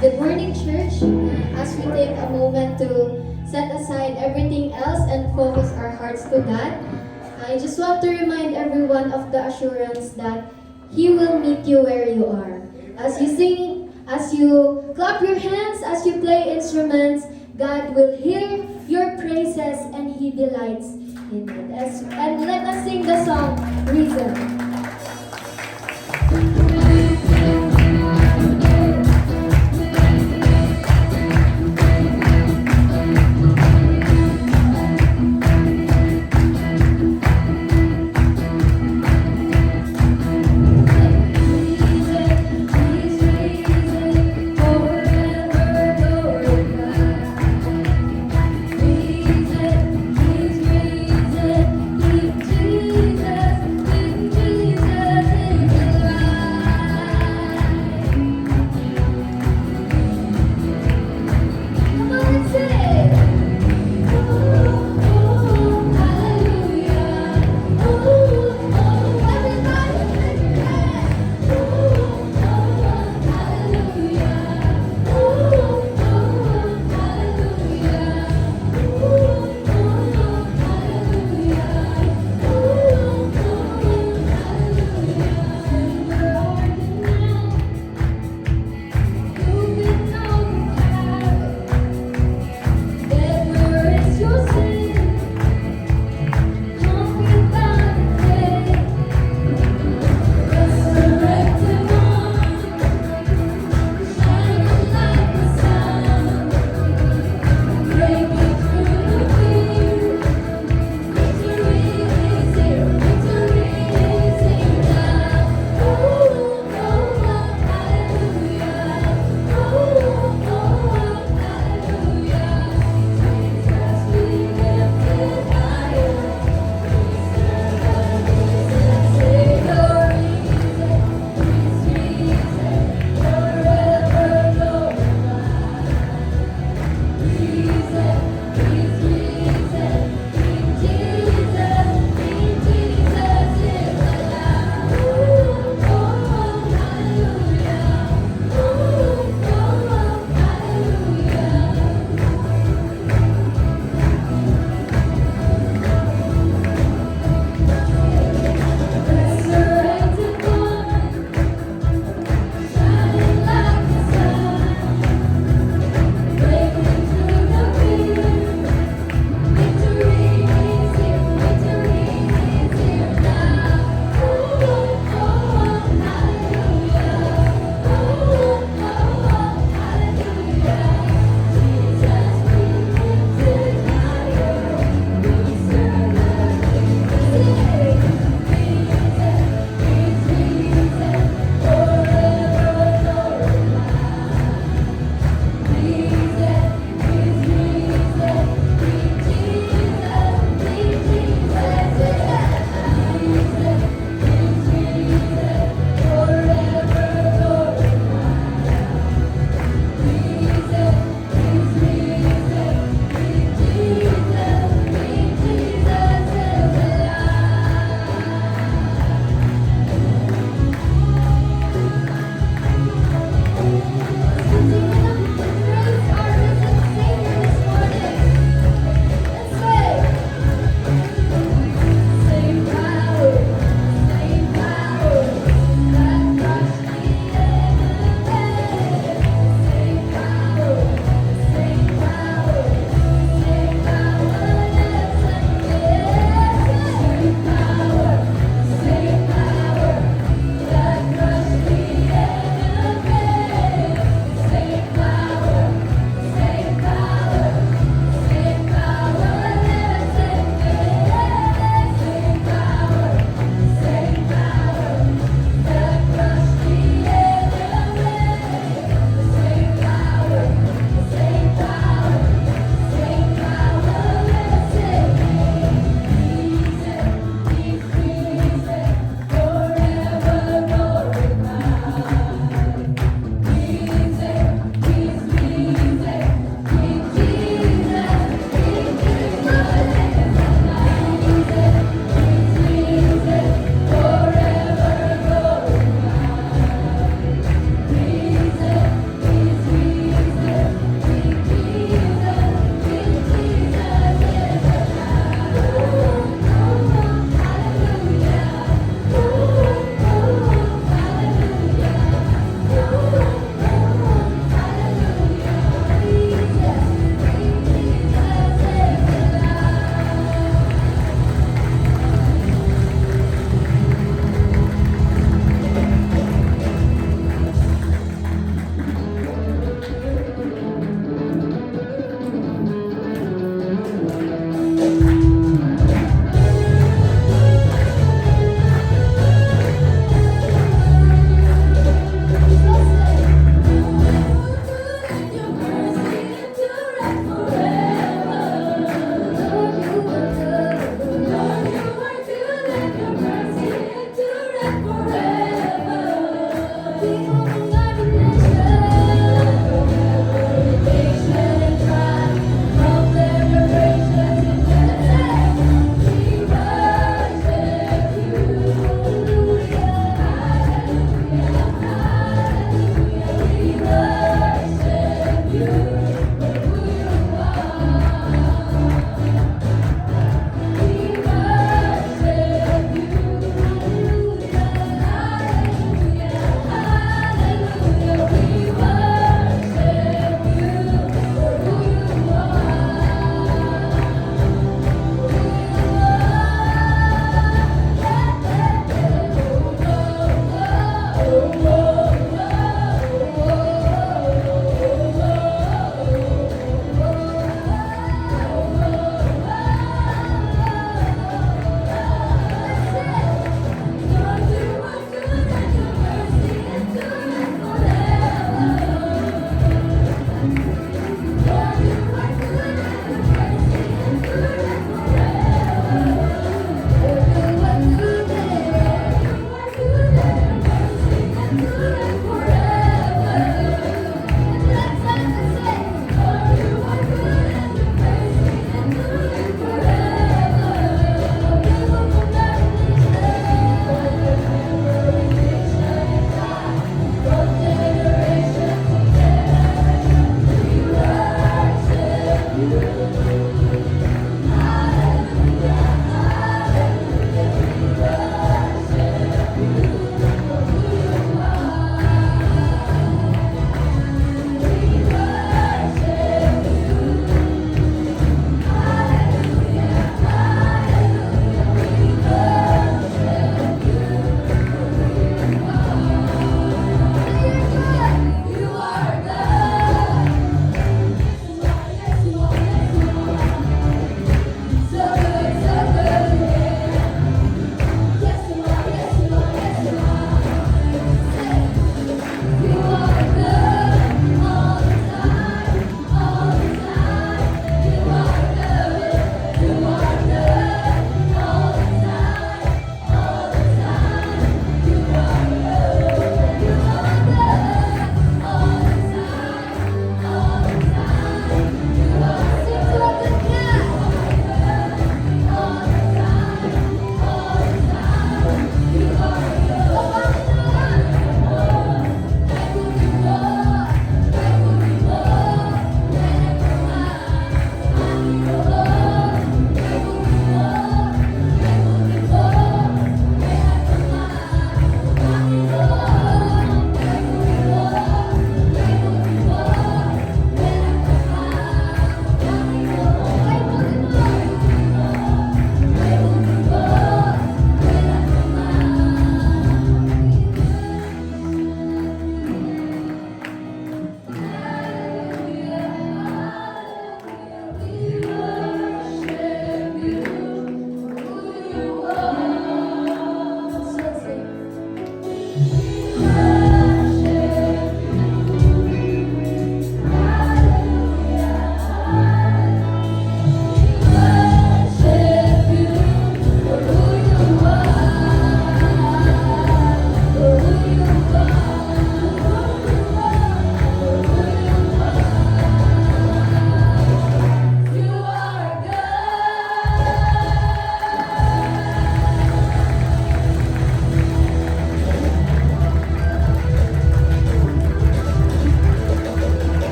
Good morning, church. As we take a moment to set aside everything else and focus our hearts to God, I just want to remind everyone of the assurance that He will meet you where you are. As you sing, as you clap your hands, as you play instruments, God will hear your praises and He delights in it. And let us sing the song, Reason.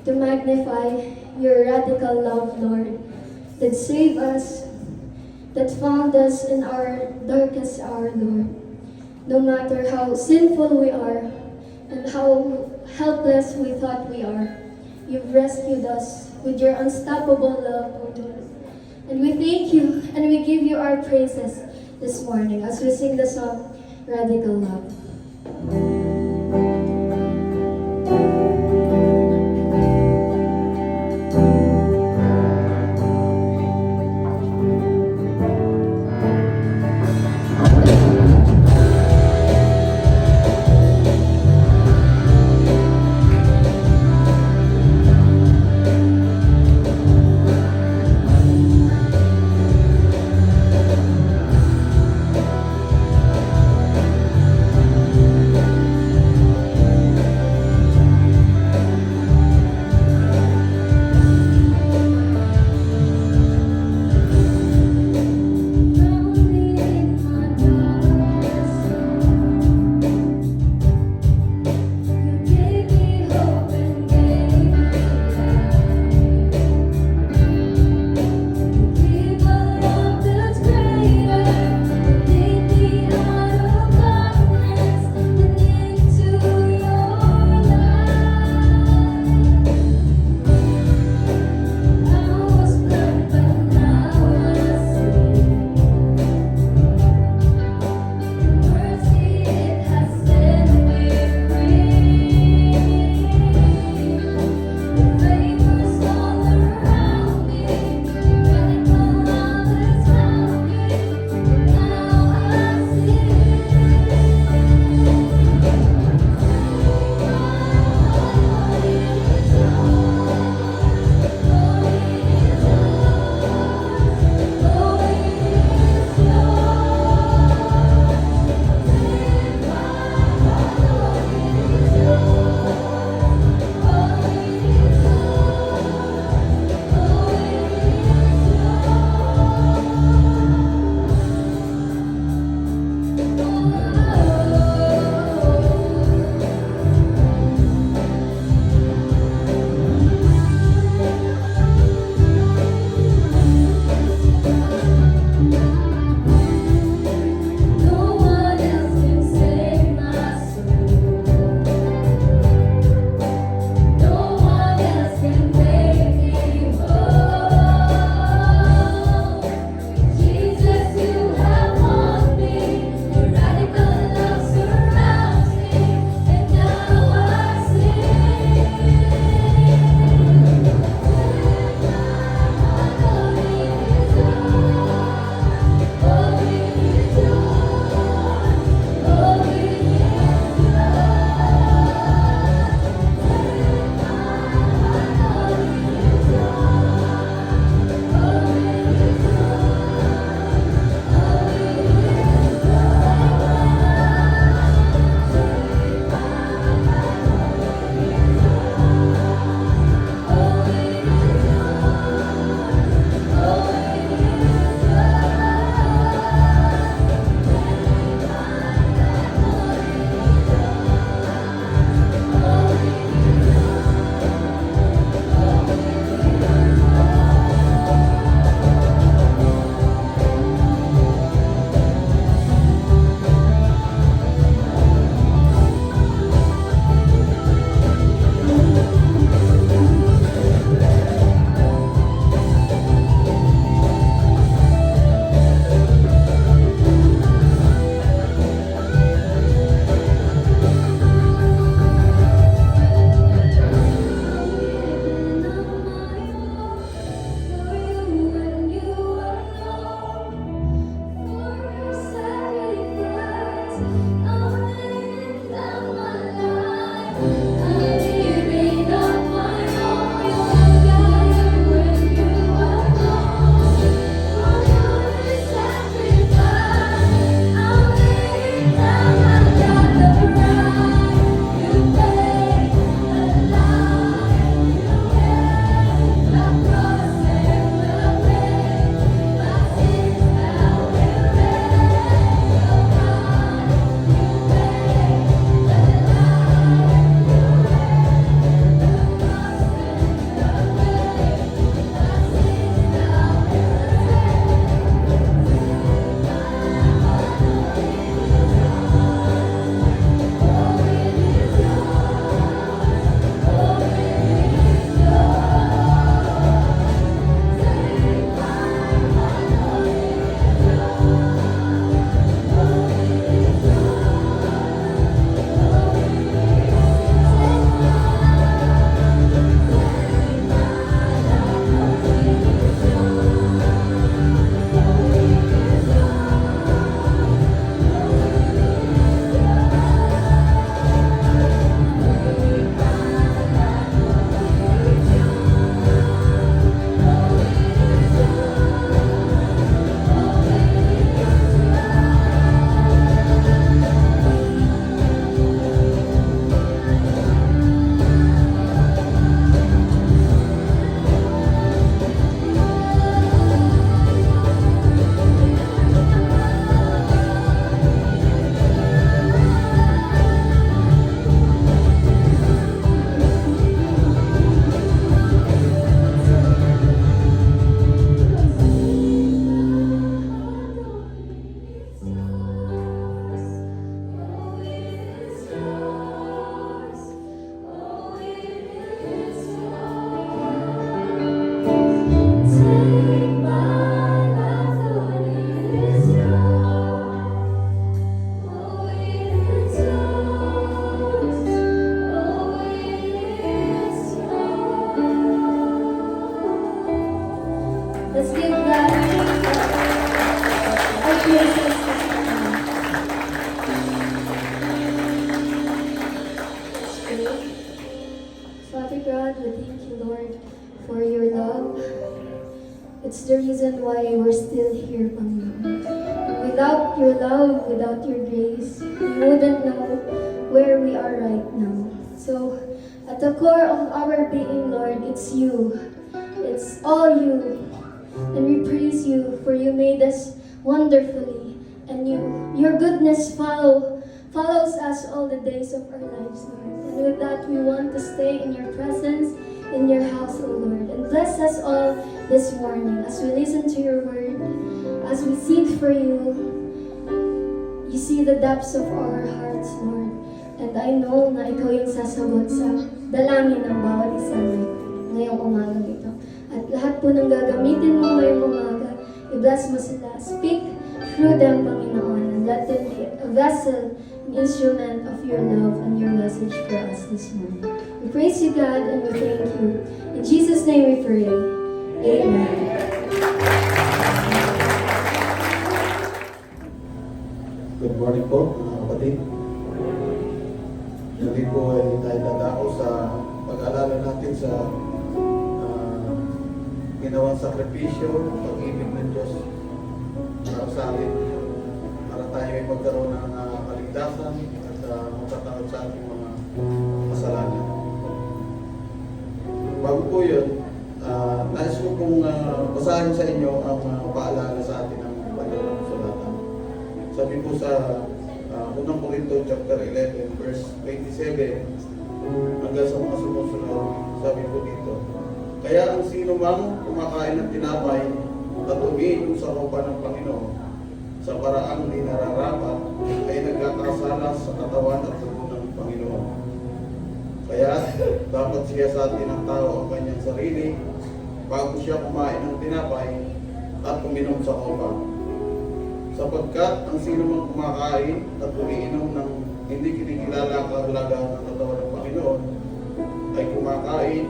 to magnify your radical love, Lord, that saved us, that found us in our darkest hour, Lord. No matter how sinful we are and how helpless we thought we are, you've rescued us with your unstoppable love, O Lord. And we thank you and we give you our praises this morning as we sing the song, Radical Love. thank you, Lord, for your love. It's the reason why we're still here, Panginoon. Without your love, without your grace, we wouldn't know where we are right now. So, at the core of our being, Lord, it's you. It's all you. And we praise you, for you made us wonderfully. And your goodness follows us all the days of our lives, Lord. And with that, we want to stay in your presence, in your house, O Lord. And bless us all this morning as we listen to your word, as we seek for you. You see the depths of our hearts, Lord. And I know na ikaw yung sasagot sa dalangin ng bawat isa ngayong umaga ito. At lahat po ng gagamitin mo ngayong umaga, i-bless mo sila. Speak through them, Panginoon, and let them be a vessel, an instrument of your love and your message for us this morning. We praise you, God, and we thank you. In Jesus' name we pray. Amen. Good morning po, mga kapatid. Hindi po ay tayo dadako sa pag-alala natin sa ginawang sakripisyo, pag-ibig ng Diyos para sa atin, para tayo ay magkaroon ng kaligtasan at matatawad sa ating mga kasalanan. Bago po yun, nais ko pong basahin sa inyo ang paalala sa atin ng Panginoon Sulatan. Sabi po sa Unang Korinto chapter 11 verse 27 hanggang sa mga sumusunod, sabi po dito, kaya ang sino mang kumakain ng tinapay at umiinom sa ropa ng Panginoon sa paraang di nararapat ay nagkakasala sa katawan at dugo ng Panginoon. Kaya dapat siyasatin ng tao ang kanyang sarili bago siya kumain ng tinapay at uminom sa ropa. Sapagkat ang sino mang kumakain at umiinom ng hindi kinikilala ang kahalagaan ng katawan ng Panginoon ay kumakain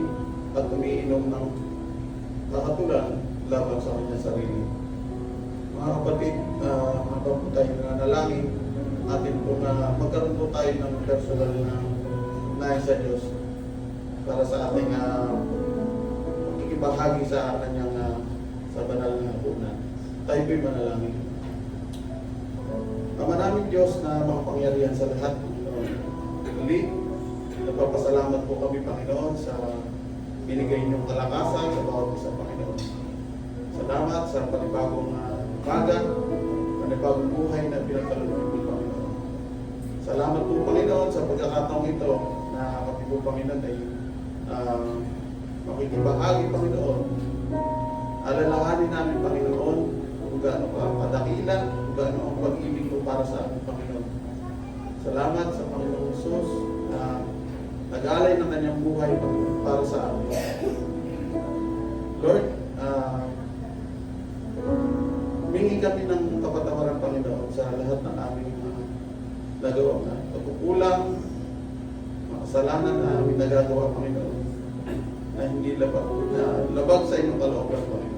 at umiinom ng kakatulan laban sa kanyang sarili. Mga kapatid, habang po tayo nananalangin, atin po na magkaroon po tayo ng personal na nais sa Diyos para sa ating makikibahagi sa kanyang sa banal na hapunan. Tayo po'y manalangin. Ama namin Diyos na makapangyarihan sa lahat, muli, nagpapasalamat po kami, Panginoon, sa binigay niyong kalakasan sa bawat isa, Panginoon. Salamat sa panibagong umaga, panibagong buhay na pinagkaloob po, Panginoon. Salamat po, Panginoon, sa pagkakataong ito na kami po, Panginoon, ay makikibahagi, Panginoon. Alalahanin namin, Panginoon, kung gaano ka kadakila, kung gaano ang pag-ibig mo para sa amin, Panginoon. Salamat sa Panginoong Jesus na nag-alay ng kanyang buhay para sa amin. Lord, humingi kami ng kapatawaran, Panginoon, sa lahat ng aming nagawa na pagkukulang, mga kasalanan na aming nagagawa, Panginoon, na hindi labag sa inyong kalooban, Panginoon.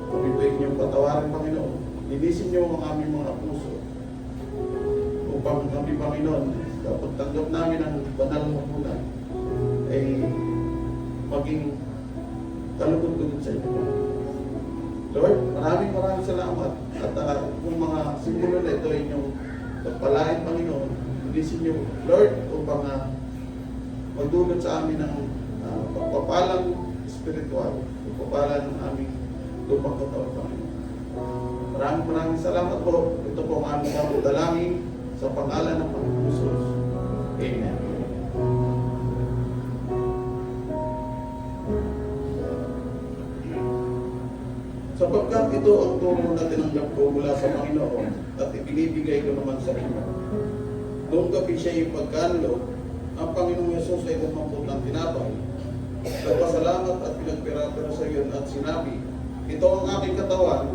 Kami po inyong patawarin, Panginoon. Linisin niyo ang aming mga puso upang kami, Panginoon, kapag tanggap namin ang banal na hapunan, ay maging kalugod-lugod sa inyo. Lord, maraming salamat. At kung mga simbolo na ito inyong pagpalain, Panginoon, linisin niyo, Lord, upang magdulot sa amin ng pagpapalang spiritual, pagpapalang ng aming lupang katawan, Panginoon. Maraming salamat po. Ito po ang aming dalangin sa pangalan ng Panginoon Jesus. Amen. Sapagkat ito ang tulong na tinanggap ko mula sa Panginoon at ibinibigay ko naman sa inyo. Noong gabi siya yung pagkanlo, ang Panginoong Jesus ay kumampot ng tinapay. Nagpasalamat at pinagpira-pira sa iyo at sinabi, ito ang aking katawan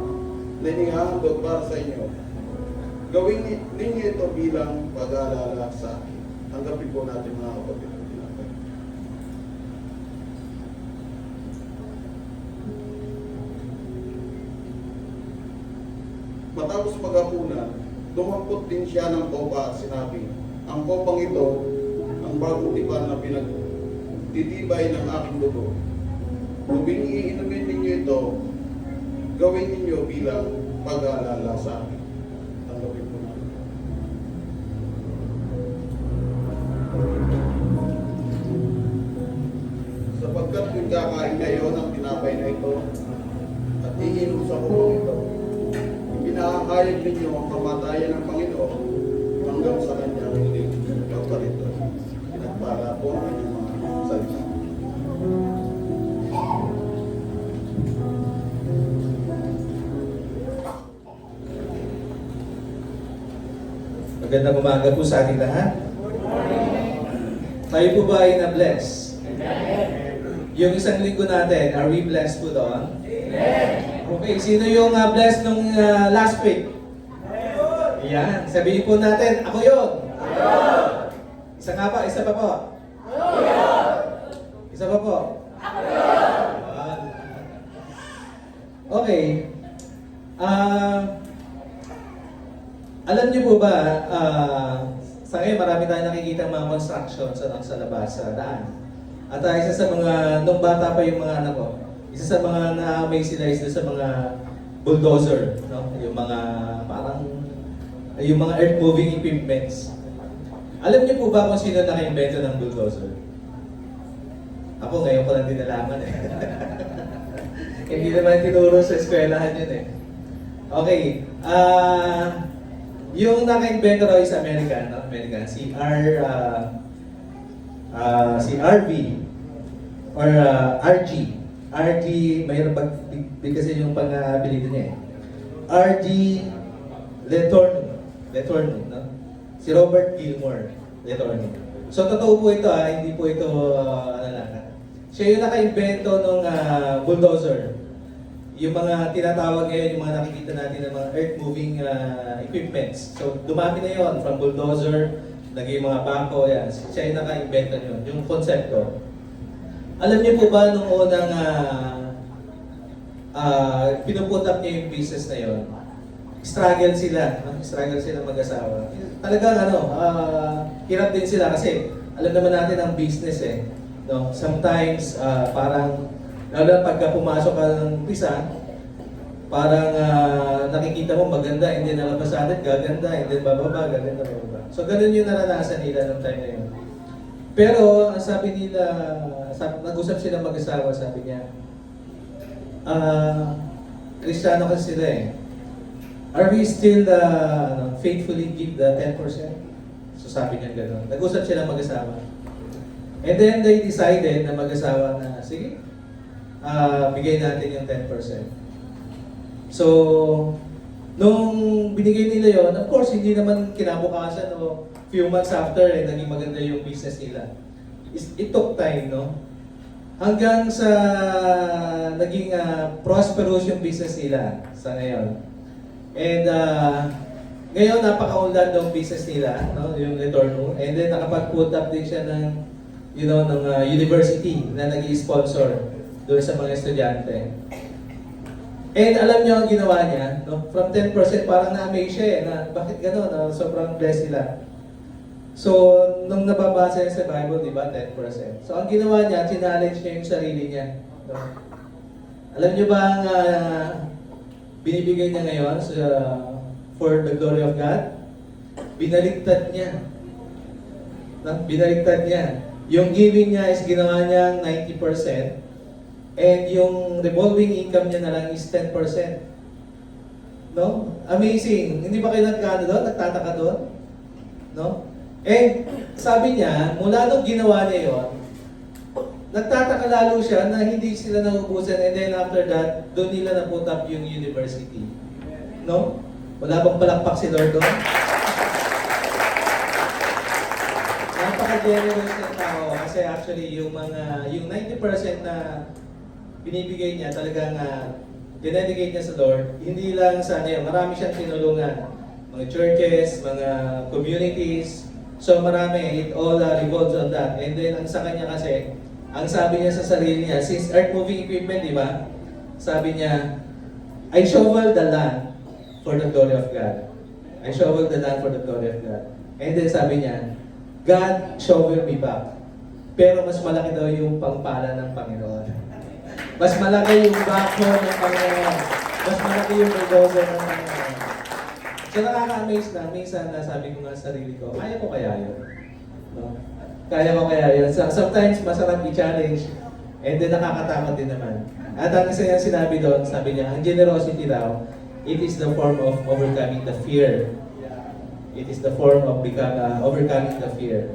na inihahandog para sa inyo. Gawin ninyo ito bilang pag-aalala sa akin. Tanggapin po natin, mga kapatid, ang tinapay. Matapos maghapunan, dumampot din siya ng kopa at sinabi, ang kopang ito, ang bagong tipan na titibay ng aking dugo. Kung iinumin ninyo ito, gawin ninyo bilang pag-aalala sa akin. Tanggapin po natin. Sapagkat yung kakain kayo ng tinapay na ito at iinom sa kumang ito, pinakakayag ninyo ang kamatayan ng Panginoon hanggang sa kanyang huling pagparito. Pinagpala po ang inyong mga salita. Magandang umaga po sa ating lahat. Tayo po ba ay na-bless? Yung isang linggo natin, are we blessed po doon? Okay, sino yung blessed nung last week? Yan, sabihin po natin, ako yun. Isa nga pa, isa pa po. Isa pa po. Okay. Alam niyo po ba, sa ngayon marami tayong nakikita mga construction sa labas, sa daan. At isa sa mga, nung bata pa yung mga anak ko, isa sa mga na-amaze sila is sa mga bulldozer, no? Yung mga parang, yung mga earth moving equipments. Alam niyo po ba kung sino naka-invento ng bulldozer? Ako ngayon ko lang din nalaman eh. Hindi naman tinuro sa eskwelahan yun eh. Okay, yung naka-invento raw is American, no? American, si RV or RG. RG, mayroon pag kasi yung pang-apelido niya eh. RG Letourneau, no? Si Robert Gilmore Letourneau. So totoo po ito hindi po ito ano lang. Siya yung naka-invento ng bulldozer. Yung mga tinatawag ngayon, yung mga nakikita natin ng mga earth-moving equipments. So dumami na yon from bulldozer, naging mga bangko, yan. Siya yung naka-invento yun, yung konsepto. Alam niyo po ba nung unang pinuput up niya yung business na yon, struggle sila mag-asawa. Talagang hirap din sila kasi alam naman natin ang business eh. No? Sometimes parang lalo na pagka pumasok ka ng umpisa, parang nakikita mo maganda, hindi nalabasan, gaganda, hindi bababa, gaganda, bababa. So ganun yung naranasan nila ng time na yun. Pero ang sabi nila, nag-usap sila mag-asawa, sabi niya, Kristiyano kasi sila eh. Are we still faithfully give the 10%? So sabi niya gano'n. Nag-usap sila mag-asawa. And then they decided na mag-asawa na, sige, bigay natin yung 10%. So, nung binigay nila yon, of course, hindi naman kinabukasan o few months after, naging maganda yung business nila. It took time, no? Hanggang sa naging prosperous yung business nila sa ngayon. And ngayon, napaka-unlad ng business nila, no? Yung Letourneau. And then, nakapag-put up din siya ng, ng university na nag-i-sponsor doon sa mga estudyante. And alam niyo ang ginawa niya, no? From 10% parang na-amaze siya eh, na bakit gano'n, sobrang blessed sila. So, nung nababasa niya sa Bible, di ba, 10%. So, ang ginawa niya, challenge niya yung sarili niya. No? Alam niyo ba ang binibigay niya ngayon for the glory of God? Binaliktad niya. No? Binaliktad niya. Yung giving niya is ginawa niya 90%. And yung revolving income niya na lang is 10%. No? Amazing. Hindi ba kayo nagtataka doon? No? And sabi niya, mula nung ginawa niya yon, nagtataka lalo siya na hindi sila naubusan, and then after that, doon nila na-put up yung university. No? Wala bang palakpak si Lord doon? Napaka-generous ng tao kasi actually yung 90% na binibigay niya talagang dinedicate niya sa Lord, hindi lang sa marami siyang tinulungan. Mga churches, mga communities, so marami, it all revolves on that. And then ang sa kanya kasi, ang sabi niya sa sarili niya, since earth moving equipment, di ba? Sabi niya, I shovel the land for the glory of God. I shovel the land for the glory of God. And then sabi niya, God shovel me back Pero mas malaki daw yung pangpala ng Panginoon. Mas malaki yung backbone ng Panginoon. Mas malaki yung bulldozer ng Panginoon. So nakaka-amaze lang. Minsan nasabi ko nga sa sarili ko, kaya ko kaya yun? No? Kaya ko kaya yun? Sometimes masarap i-challenge and then nakakatakot din naman. At ang isa niyang sinabi doon, sabi niya, ang generosity daw, it is the form of overcoming the fear. It is the form of overcoming the fear.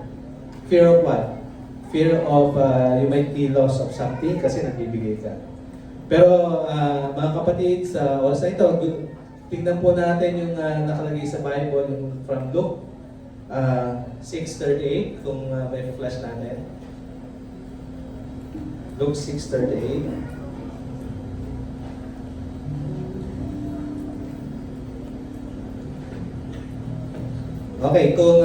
Fear of what? Fear of you might be lost of something kasi nagbibigay ka. Pero mga kapatid, sa oras na ito, tingnan po natin yung nakalagay sa Bible yung from Luke 6:38 kung may flash natin. Luke 6:38. Okay, kung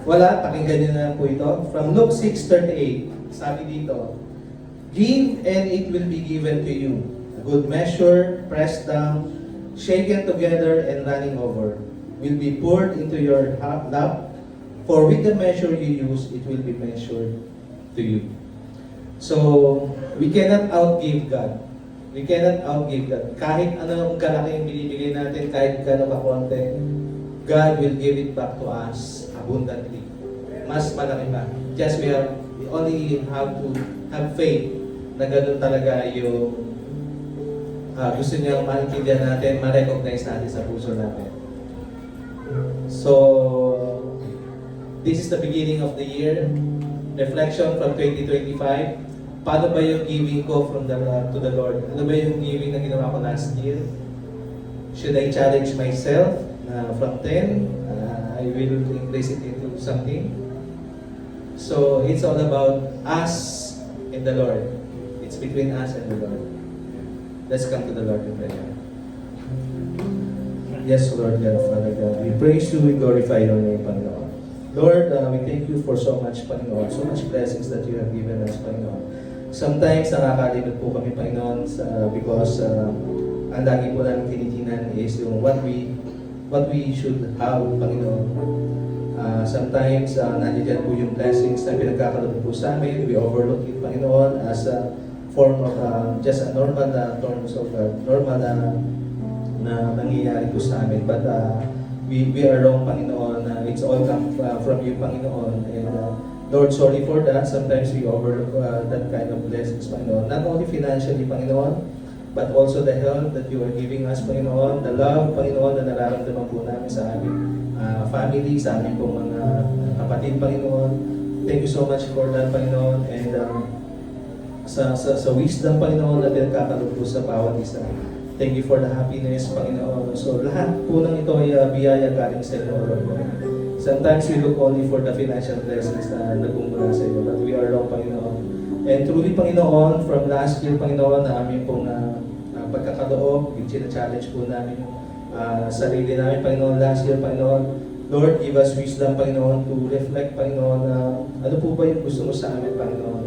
wala, pakinggan nyo na po ito. From Luke 6:38, sabi dito, give and it will be given to you. A good measure, pressed down, shaken together and running over, will be poured into your lap. For with the measure you use, it will be measured to you. So, we cannot outgive God. We cannot outgive God. Kahit anong kalaki yung binibigay natin, kahit gano'ng kakonte, God will give it back to us abundantly. Mas malaki pa. We only have to have faith na gano'n talaga yung gusto niyang maintindihan natin, ma-recognize natin sa puso natin. So, this is the beginning of the year. Reflection from 2025. Paano ba yung giving ko to the Lord? Ano ba yung giving na ginawa ko last year? Should I challenge myself? From 10, I will increase it into something. So, it's all about us and the Lord. It's between us and the Lord. Let's come to the Lord in prayer. Yes, Lord God, Father God, we praise you, we glorify your name, Panginoon. Lord, we thank you for so much, Panginoon, so much blessings that you have given us, Panginoon. Sometimes nakakalimot po kami, Panginoon, because ang lagi po namin tinitingnan is yung what we should have, Panginoon. Sometimes, nandiyan po yung blessings na pinagkakaroon po sa amin. We overlook it, Panginoon, as a form of just a normal terms of normal na nangyayari po sa amin. But we are wrong, Panginoon. It's all come from you, Panginoon. And Lord, sorry for that. Sometimes we overlook that kind of blessings, Panginoon. Not only financially, Panginoon, but also the health that you are giving us, Panginoon, the love, Panginoon, na nararamdaman po namin sa aming family, sa aming pong mga kapatid, Panginoon. Thank you so much for that, Panginoon, and sa wisdom, Panginoon, na pinagkakaroon po sa bawat isa. Thank you for the happiness, Panginoon. So lahat po ng ito ay biyaya galing sa inyo, Lord. Sometimes we look only for the financial blessings na nagmumula sa iyo, but we are wrong, Panginoon. And truly, Panginoon, from last year, Panginoon, na aming pong pagkakaloob, yung challenge po namin yung sarili namin, Panginoon, last year, Panginoon. Lord, give us wisdom, Panginoon, to reflect, Panginoon, ano po ba yung gusto mo sa amin, Panginoon.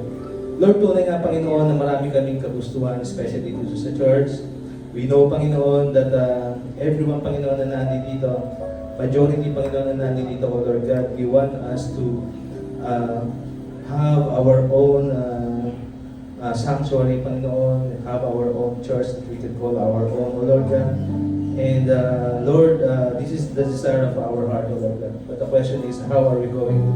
Lord, tunay nga, Panginoon, na marami kaming kagustuhan, especially dito sa church. We know, Panginoon, that everyone, Panginoon, na nandito, majority, Panginoon, na nandito, oh Lord God, we want us to have our own sanctuary, Panginoon, have our own church that we can call our own, O Lord God. And Lord, this is the desire of our heart, O Lord God. But the question is, how are we going to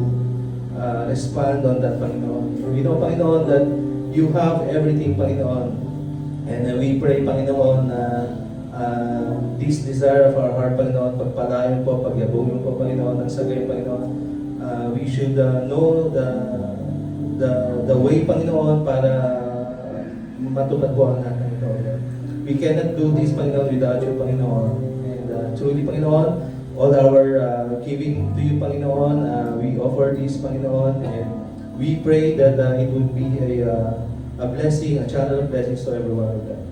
respond on that, Panginoon? We know, Panginoon, that you have everything, Panginoon. And we pray, Panginoon, this desire of our heart, Panginoon, pagpalayan po, pagyabungin po, Panginoon, ng sagay, Panginoon. We should know the way, Panginoon, para matupad po ang natin ito. We cannot do this, Panginoon, without you, Panginoon. And truly, Panginoon, all our giving to you, Panginoon, we offer this, Panginoon, and we pray that it would be a blessing, a channel of blessings to everyone of them.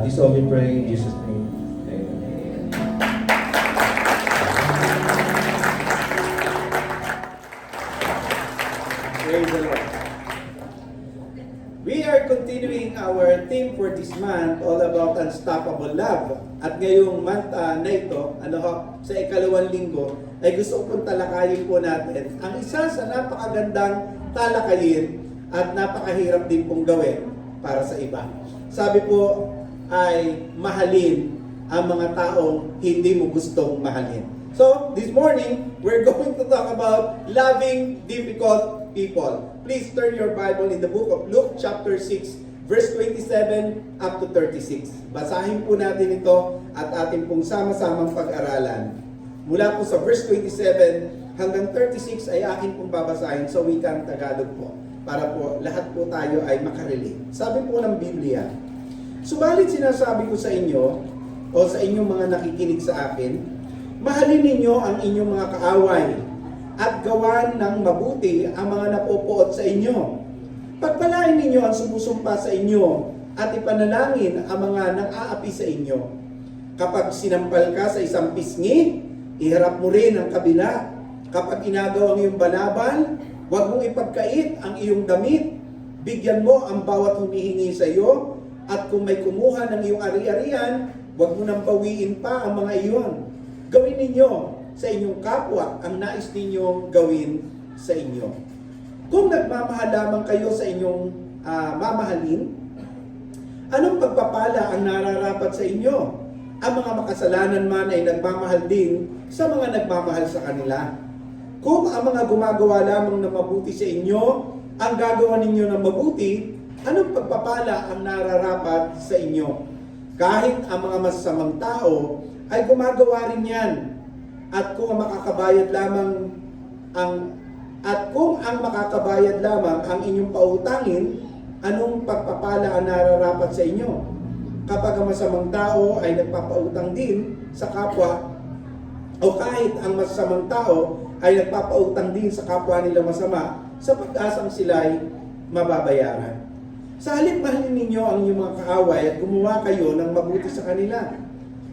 This all we pray in Jesus' name. Amen. Praise the Lord. We are continuing our theme for this month, all about unstoppable love. At ngayong month na ito, sa ikalawang linggo, ay gusto kong talakayin po natin ang isa sa napakagandang talakayin at napakahirap din pong gawin para sa iba. Sabi po ay mahalin ang mga taong hindi mo gustong mahalin. So, this morning, we're going to talk about loving difficult people. Please turn your Bible in the book of Luke chapter 6, verse 27 up to 36. Basahin po natin ito at ating pong sama-samang pag-aralan. Mula po sa verse 27 hanggang 36 ay akin pong babasahin sa wikang Tagalog po, para po lahat po tayo ay makarelate. Sabi po ng Biblia, subalit sinasabi ko sa inyo o sa inyong mga nakikinig sa akin, mahalin ninyo ang inyong mga kaaway at gawan ng mabuti ang mga napopoot sa inyo. Pagpalain ninyo ang sumusumpa sa inyo at ipanalangin ang mga nang-aapi sa inyo. Kapag sinampal ka sa isang pisngi, iharap mo rin ang kabila. Kapag inagaw ang iyong banabal, huwag mong ipagkait ang iyong damit. Bigyan mo ang bawat humihingi sa iyo, at kung may kumuha ng iyong ari-arian, huwag mo nang bawiin pa ang mga iyon. Gawin ninyo sa inyong kapwa ang nais ninyong gawin sa inyo. Kung nagmamahal lamang kayo sa inyong mamahalin, anong pagpapala ang nararapat sa inyo? Ang mga makasalanan man ay nagmamahal din sa mga nagmamahal sa kanila. Kung ang mga gumagawa lamang ng mabuti sa inyo, ang gagawa ninyo ng mabuti, anong pagpapala ang nararapat sa inyo? Kahit ang mga masasamang tao ay gumagawa rin yan. At kung ang makakabayad lamang ang inyong pautangin, anong pagpapala ang nararapat sa inyo? Kapag ang masamang tao ay nagpapautang din sa kapwa, o kahit ang masamang tao ay nagpapautang din sa kapwa nila masama, sa pag-asang sila'y mababayaran. Sa halip mahalin ninyo ang inyong mga kaaway at gumawa kayo ng mabuti sa kanila.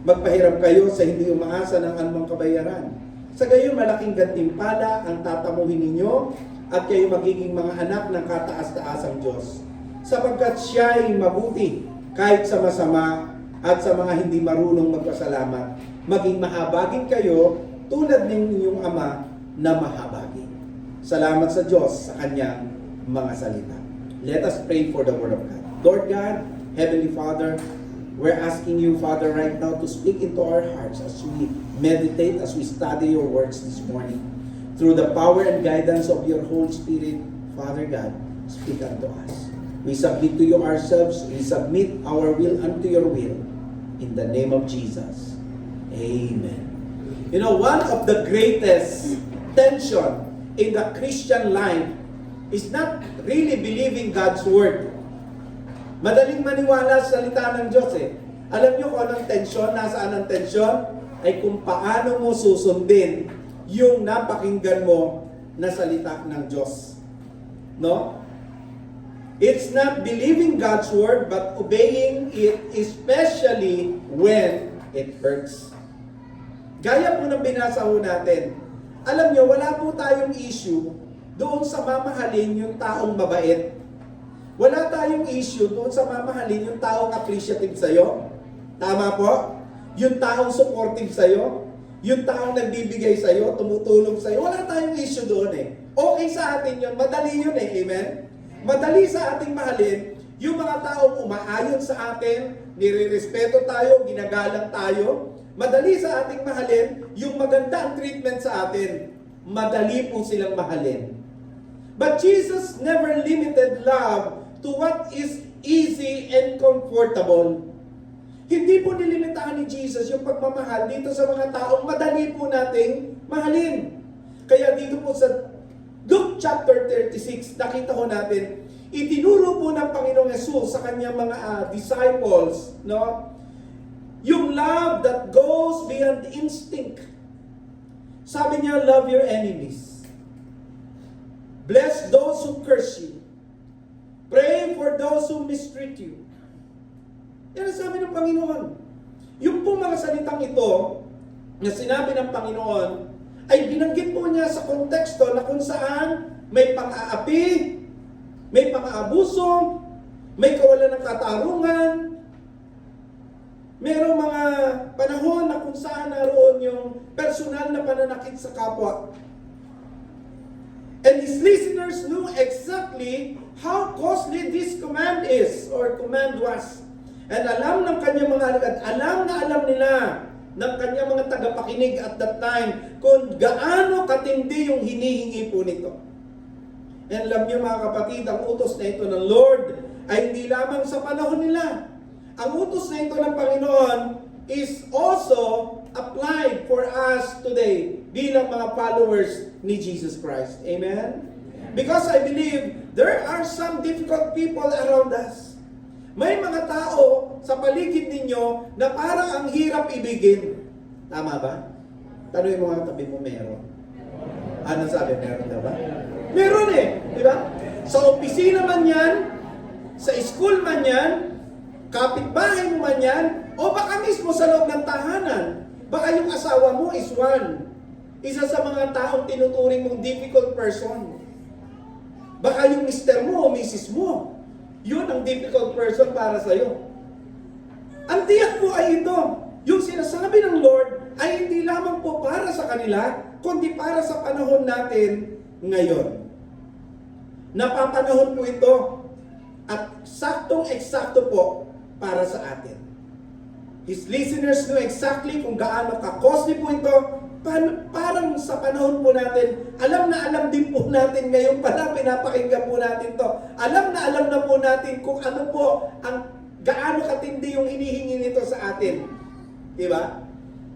Magpahiram kayo sa hindi umaasa ng anumang kabayaran. Sa gayon malaking gantimpala ang tatamuhin ninyo at kayo magiging mga anak ng kataas-taasang Diyos. Sapagkat siya ay mabuti kahit sa masama at sa mga hindi marunong magpasalamat. Maging mahabagin kayo tulad ng inyong Ama na mahabagin. Salamat sa Diyos sa kanyang mga salita. Let us pray for the Word of God. Lord God, Heavenly Father, we're asking you, Father, right now to speak into our hearts as we meditate, as we study your words this morning. Through the power and guidance of your Holy Spirit, Father God, speak unto us. We submit to you ourselves. We submit our will unto your will. In the name of Jesus. Amen. You know, one of the greatest tension in the Christian life is not really believing God's word. Madaling maniwala sa salita ng Diyos eh. Alam niyo kung anong tensyon, nasaan ang tensyon? Ay kung paano mo susundin yung napakinggan mo na salita ng Diyos. No? It's not believing God's word, but obeying it, especially when it hurts. Gaya po ng binasa ho natin. Alam niyo, wala po tayong issue doon sa mamahalin yung taong mabait. Wala tayong issue doon sa mamahalin yung taong appreciative sa'yo. Tama po? Yung taong supportive sa'yo. Yung taong nagbibigay sa'yo, tumutulong sa'yo. Wala tayong issue doon eh. Okay sa atin yun. Madali yun eh. Amen? Madali sa ating mahalin yung mga taong umaayon sa atin, nire-respeto tayo, ginagalang tayo. Madali sa ating mahalin yung maganda ang treatment sa atin. Madali po silang mahalin. But Jesus never limited love to what is easy and comfortable. Hindi po nilimitahan ni Jesus yung pagmamahal dito sa mga taong madali po nating mahalin. Kaya dito po sa Luke chapter 36, nakita ko natin, itinuro po ng Panginoong Yesus sa kanyang mga disciples, no? Yung love that goes beyond instinct. Sabi niya, love your enemies. Bless those who curse you. Pray for those who mistreat you. Yan ang sabi ng Panginoon. Yung pong mga salitang ito, na sinabi ng Panginoon, ay binanggit po niya sa konteksto na kung saan may pang-aapi, may pang-aabuso, may kawalan ng katarungan, merong mga panahon na kung saan naroon yung personal na pananakit sa kapwa. And his listeners knew exactly how costly this command is, or command was. And alam ng kanyang mga alagad, alam nila ng kanyang mga tagapakinig at that time kung gaano katindi yung hinihingi po nito. And alam niyo mga kapatid, ang utos na ito ng Lord ay hindi lamang sa panahon nila. Ang utos na ito ng Panginoon is also applied for us today bilang mga followers ni Jesus Christ. Amen? Because I believe there are some difficult people around us. May mga tao sa paligid ninyo na parang ang hirap ibigin. Tama ba? Tanungin mo nga tabi mo, meron. Ano sabi? Meron na ba? Meron eh. Di ba? Sa opisina man yan, sa school man yan, kapitbahay mo man yan, o baka mismo sa loob ng tahanan. Baka yung asawa mo is one. Isa sa mga taong tinuturing mong difficult person. Baka yung mister mo o misis mo, yun ang difficult person para sa'yo. Ang tiyak po ay ito. Yung sinasabi ng Lord ay hindi lamang po para sa kanila, kundi para sa panahon natin ngayon. Napapanahon po ito at saktong-eksakto po para sa atin. His listeners knew exactly kung gaano ka-costly po ito. Parang sa panahon po natin, alam na alam din po natin ngayon pala, pinapakinggan po natin to. Alam na po natin kung ano po ang gaano katindi yung hinihingi nito sa atin. Diba?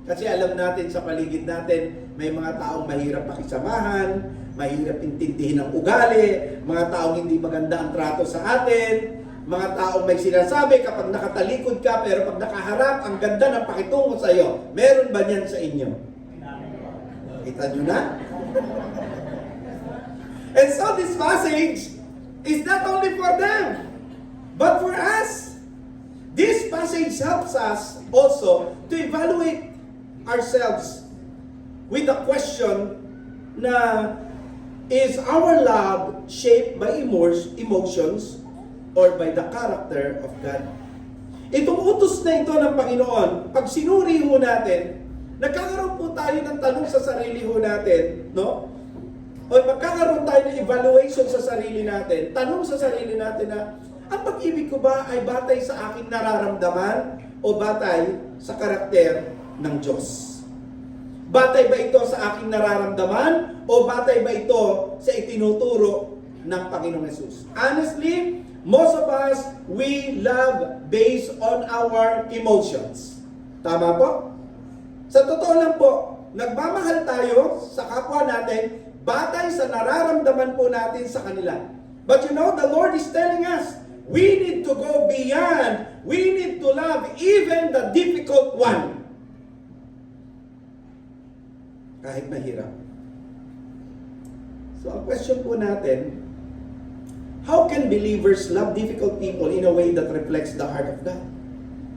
Kasi alam natin sa paligid natin, may mga taong mahirap pakisamahan, mahirap intindihin ang ugali, mga taong hindi maganda ang trato sa atin, mga taong may sinasabi kapag nakatalikod ka, pero pag nakaharap, ang ganda ng pakitungo sa iyo. Meron ba niyan sa inyo? Kita nyo na? And so this passage is not only for them, but for us. This passage helps us also to evaluate ourselves with the question na, is our love shaped by emotions or by the character of God? Itong utos na ito ng Panginoon, pag sinuri ho natin, nagkakaroon po tayo ng tanong sa sarili ho natin, no? O magkakaroon tayo ng evaluation sa sarili natin, tanong sa sarili natin na, ang pag-ibig ko ba ay batay sa aking nararamdaman o batay sa karakter ng Diyos? Batay ba ito sa aking nararamdaman o batay ba ito sa itinuturo ng Panginoong Hesus? Honestly, most of us, we love based on our emotions. Tama po? Sa totoo lang po, nagmamahal tayo sa kapwa natin batay sa nararamdaman po natin sa kanila. But you know, the Lord is telling us, we need to go beyond. We need to love even the difficult one. Kahit mahirap. So, ang question po natin, how can believers love difficult people in a way that reflects the heart of God?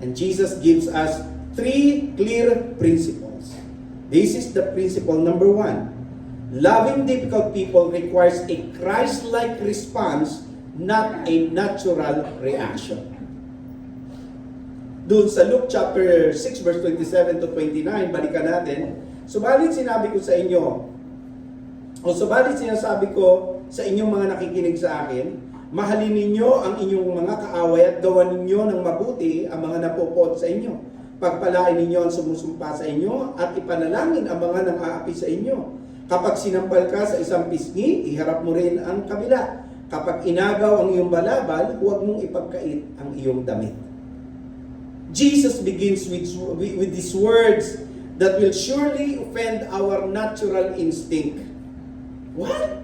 And Jesus gives us 3 clear principles. This is the principle number 1. Loving difficult people requires a Christ-like response, not a natural reaction. Doon sa Luke chapter 6 verse 27 to 29, balikan natin. Subalit sinabi ko sa inyo, o subalit sinasabi ko sa inyong mga nakikinig sa akin, mahalin ninyo ang inyong mga kaaway at gawan ninyo ng mabuti ang mga napupot sa inyo. Pagpalain ninyo ang sumusumpa sa inyo at ipanalangin ang mga nang-aapi sa inyo. Kapag sinampal ka sa isang pisngi, iharap mo rin ang kabila. Kapag inagaw ang iyong balabal, huwag mong ipagkait ang iyong damit. Jesus begins with these words that will surely offend our natural instinct. What?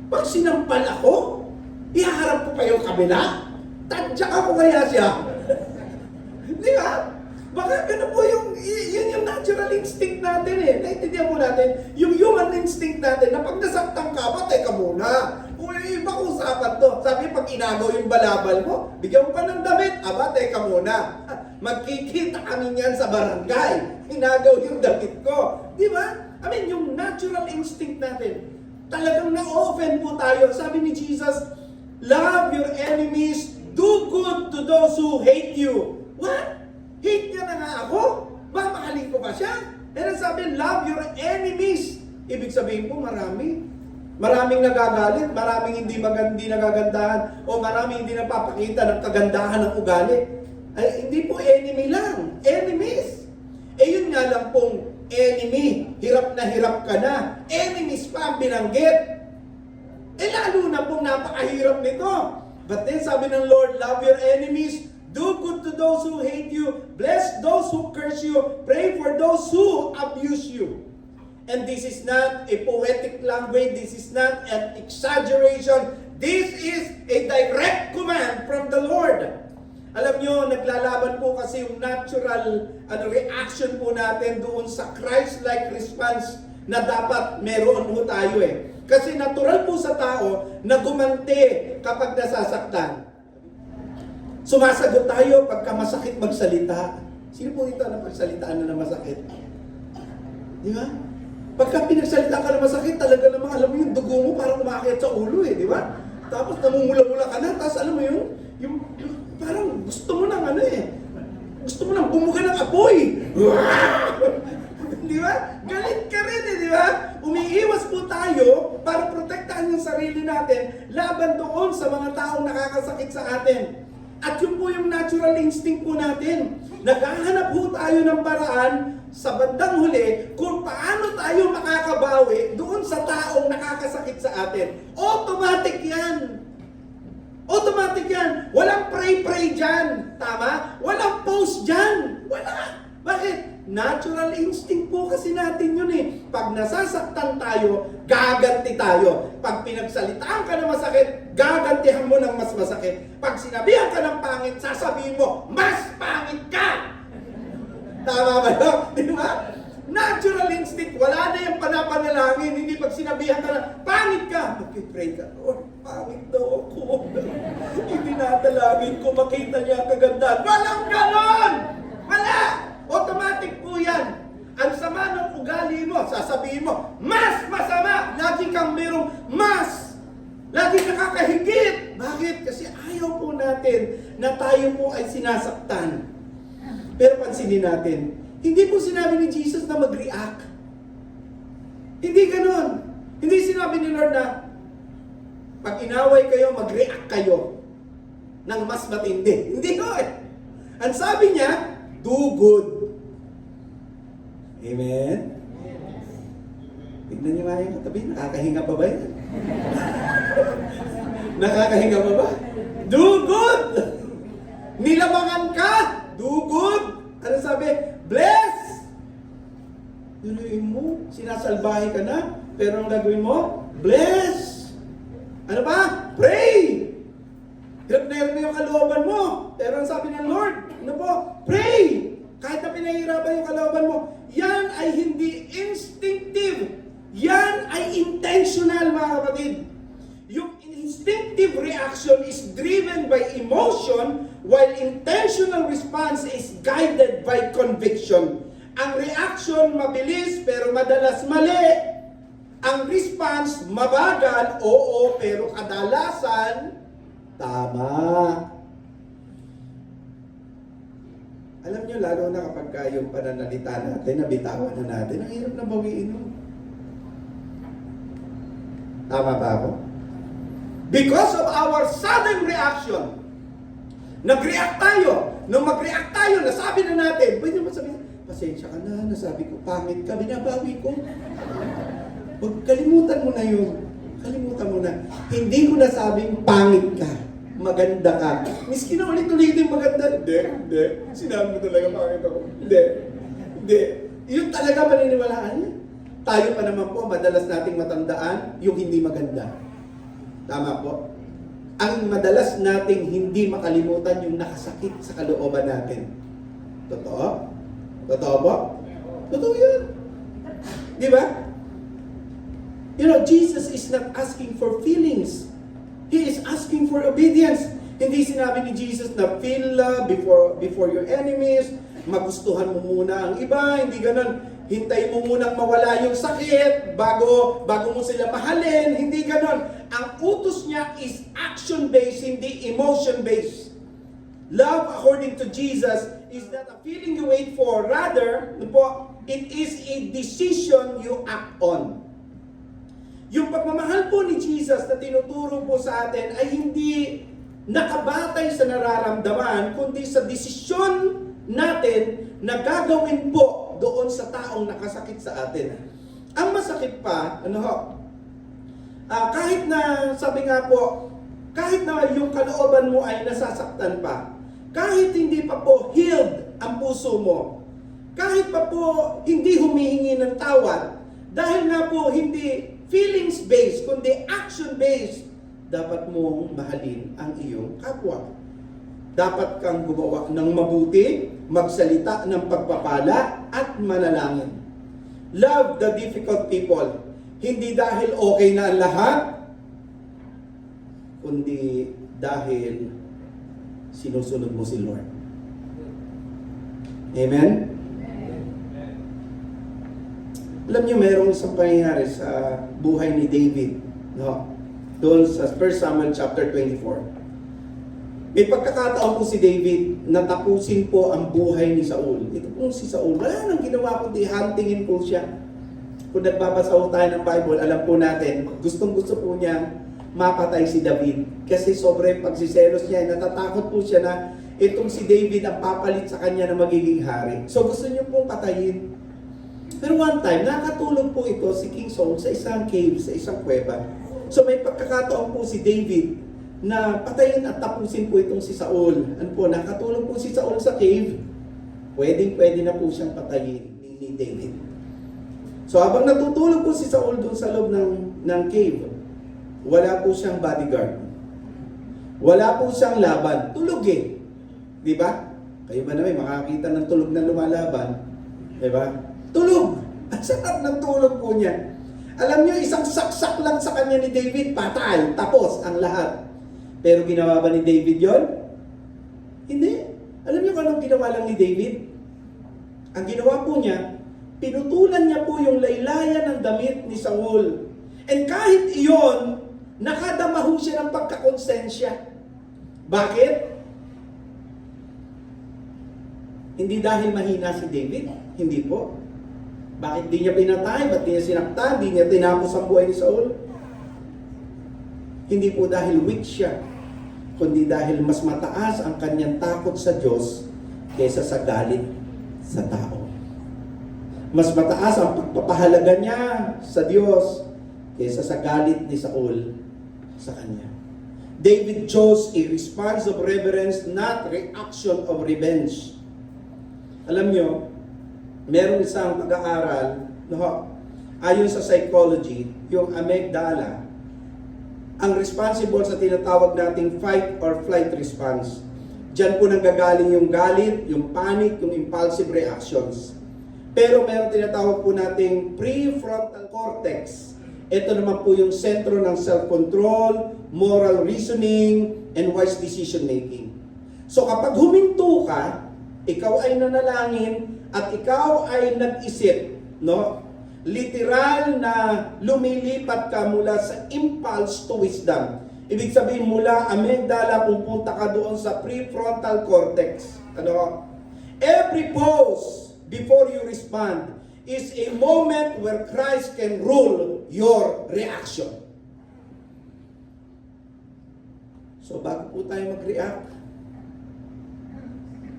Pag sinampal ako, iharap ko pa yung kabila? Tadyak ako kaya siya? Di ba? Baka ganun po yun yung natural instinct natin eh. Naintindihan po natin, yung human instinct natin na pag nasaktan ka, patay ka muna. Kung iba usapan to. Sabi, pag inagaw yung balabal mo, bigyan mo pa ng damit, batay ka muna. Magkikita kami niyan sa barangay. Inagaw yung damit ko. Di ba? I mean, yung natural instinct natin, talagang na-offend po tayo. Sabi ni Jesus, love your enemies, do good to those who hate you. What? Hate niya na nga ako? Mamahalin ko ba siya? And sabi, love your enemies. Ibig sabihin po, marami. Maraming nagagalit, maraming hindi nagagandahan, o maraming hindi napapakita ng kagandahan ng ugali. Ay, hindi po enemy lang, enemies. Eh yun nga lang pong enemy, hirap na hirap ka na, enemies pa ang binanggit. Eh lalo na pong napakahirap nito. But then sabi ng Lord, love your enemies, do good to those who hate you, bless those who curse you, pray for those who abuse you. And this is not a poetic language, this is not an exaggeration, this is a direct command from the Lord. Alam nyo, naglalaban po kasi yung natural reaction po natin doon sa Christ-like response na dapat meron po tayo eh. Kasi natural po sa tao na gumante kapag nasasaktan. Sumasagot tayo pagka masakit magsalita. Sino po dito na pagsalitaan na masakit? Di ba? Pagka pinagsalita ka na masakit, talaga namang alam mo yung dugo mo parang umakyat sa ulo eh, di ba? Tapos namumula-mula ka na, tapos alam mo yung parang gusto mo nang gusto mo nang bumuga ng apoy. Di ba? Galit ka rin eh, di ba? Umiiwas po tayo para protektahan yung sarili natin laban doon sa mga taong nakakasakit sa atin. At yun po yung natural instinct po natin. Naghahanap po tayo ng paraan sa bandang huli kung paano tayo makakabawi doon sa taong nakakasakit sa atin. Automatic yan. Automatic yan. Walang pray-pray dyan. Tama? Walang post dyan. Wala. Bakit? Natural instinct po kasi natin yun eh. Pag nasasaktan tayo, gaganti tayo. Pag pinagsalitaan ka na masakit, gagantihan mo ng mas masakit. Pag sinabihan ka ng pangit, sasabihin mo, mas pangit ka! Tama ba yun? Di ba? Natural instinct. Wala na yung panapanalangin. Hindi pag sinabihan ka na, pangit ka! Mag-pray ka, Lord, pangit daw ako. Hindi natalangin ko, makita niya ang kagandahan. Walang ganon! Wala! Automatic po yan. Ang sama ng ugali mo, sasabihin mo, mas masama! Lagi kang merong mas! Lagi nakakahigit! Bakit? Kasi ayaw po natin na tayo po ay sinasaktan. Pero pansinin natin, hindi po sinabi ni Jesus na mag-react. Hindi ganun. Hindi sinabi ni Lord na pag inaway kayo, mag-react kayo ng mas matindi. Hindi ko eh. Ang sabi niya, do good. Amen? Tignan niyo nga yung katabi, nakakahinga pa ba yan? Nakakahinga pa ba? Do good! Nilabangan ka! Do good! Ano sabi? Bless! Nunuin mo, sinasalbahe ka na, pero ang gagawin mo? Bless! Ano ba? Pray! Hirap na hirap na yung kalooban mo, pero ang sabi ng Lord, ano po? Pray! Kahit na pinahihirapan yung kalooban mo, yan ay hindi instinctive. Yan ay intentional, mga kapatid. Yung instinctive reaction is driven by emotion, while intentional response is guided by conviction. Ang reaction mabilis pero madalas mali. Ang response mabagal, oo, pero kadalasan tama. Alam nyo, lalo na kapag yung pananalita natin, nabitawan na natin, ang hirap na bawiin mo. Tama ba ako? Because of our sudden reaction, nag-react tayo. Nung mag-react tayo, nasabi na natin, pwede naman sabihin, pasensya ka na, nasabi ko, pangit ka, binabawi ko. Huwag, kalimutan mo na yun. Kalimutan mo na. Hindi ko nasabing pangit ka. Maganda ka. Miski na ulit-ulitin maganda. Hindi. Sinabi mo talaga pangit ako. Hindi. Yun talaga paniniwalaan niya. Tayo pa naman po, madalas nating matandaan yung hindi maganda. Tama po. Ang madalas nating hindi makalimutan yung nakasakit sa kalooban natin. Totoo? Totoo po? Totoo yan. Di ba? You know, Jesus is not asking for feelings. He is asking for obedience. Hindi sinabi ni Jesus na feel love before your enemies, magustuhan mo muna ang iba, hindi ganun. Hintay mo munang mawala yung sakit bago mo sila mahalin, hindi ganun. Ang utos niya is action-based, hindi emotion-based. Love, according to Jesus, is not a feeling you wait for. Rather, it is a decision you act on. Yung pagmamahal po ni Jesus na tinuturo po sa atin ay hindi nakabatay sa nararamdaman, kundi sa desisyon natin na gagawin po doon sa taong nakasakit sa atin. Ang masakit pa, kahit na, sabi nga po, kahit na yung kalooban mo ay nasasaktan pa, kahit hindi pa po healed ang puso mo, kahit pa po hindi humihingi ng tawad, dahil nga po hindi feelings-based, kundi action-based, dapat mong mahalin ang iyong kapwa. Dapat kang gumawa ng mabuti, magsalita ng pagpapala at manalangin. Love the difficult people. Hindi dahil okay na ang lahat, kundi dahil sinusunod mo si Lord. Amen? Alam niyo, mayroong isang pangyayari sa buhay ni David. No? Doon sa 1 Samuel chapter 24. May pagkakataon po si David na tapusin po ang buhay ni Saul. Ito po si Saul, wala nang ginawa kundi huntingin po siya. Kung nagbabasa po tayo ng Bible, alam po natin, gustong-gusto po niya mapatay si David. Kasi sobrang pagsiselos niya, natatakot po siya na itong si David ang papalit sa kanya na magiging hari. So gusto niyo pong patayin. Pero one time, nakatulog po ito si King Saul sa isang cave, sa isang kuweba. So may pagkakataon po si David na patayin at tapusin po itong si Saul. Ano po, nakatulog po si Saul sa cave, pwede na po siyang patayin ni David. So habang natutulog po si Saul doon sa loob ng cave, wala po siyang bodyguard. Wala po siyang laban. Tulog eh. Di ba? Kayo ba naman makakita ng tulog na lumalaban? Di ba? Tulog! Ang sarap ng tulog po niya. Alam niyo, isang saksak lang sa kanya ni David, patay, tapos ang lahat. Pero ginawa ba ni David yon? Hindi. Alam niyo kung anong ginawa lang ni David? Ang ginawa po niya, pinutulan niya po yung laylayan ng damit ni Saul. And kahit iyon, nakadama ho siya ng pagkakonsensya. Bakit? Hindi dahil mahina si David. Hindi po. Bakit di niya pinatay? Ba't di niya sinaktan? Di niya tinapos ang buhay ni Saul? Hindi po dahil weak siya, kundi dahil mas mataas ang kanyang takot sa Diyos kaysa sa galit sa tao. Mas mataas ang pagpapahalaga niya sa Diyos kaysa sa galit ni Saul sa kanya. David chose a response of reverence, not reaction of revenge. Alam niyo, meron isang pag-aaral, ayon sa psychology, yung amygdala, ang responsible sa tinatawag nating fight or flight response. Diyan po nanggagaling yung galit, yung panic, yung impulsive reactions. Pero meron tinatawag po nating prefrontal cortex. Ito naman po yung sentro ng self-control, moral reasoning, and wise decision making. So kapag huminto ka, ikaw ay nanalangin, at ikaw ay nag-isip, literal na lumilipat ka mula sa impulse to wisdom. Ibig sabihin mula amygdala, pupunta ka doon sa prefrontal cortex. Every pause before you respond is a moment where Christ can rule your reaction. So bago po tayo mag-react,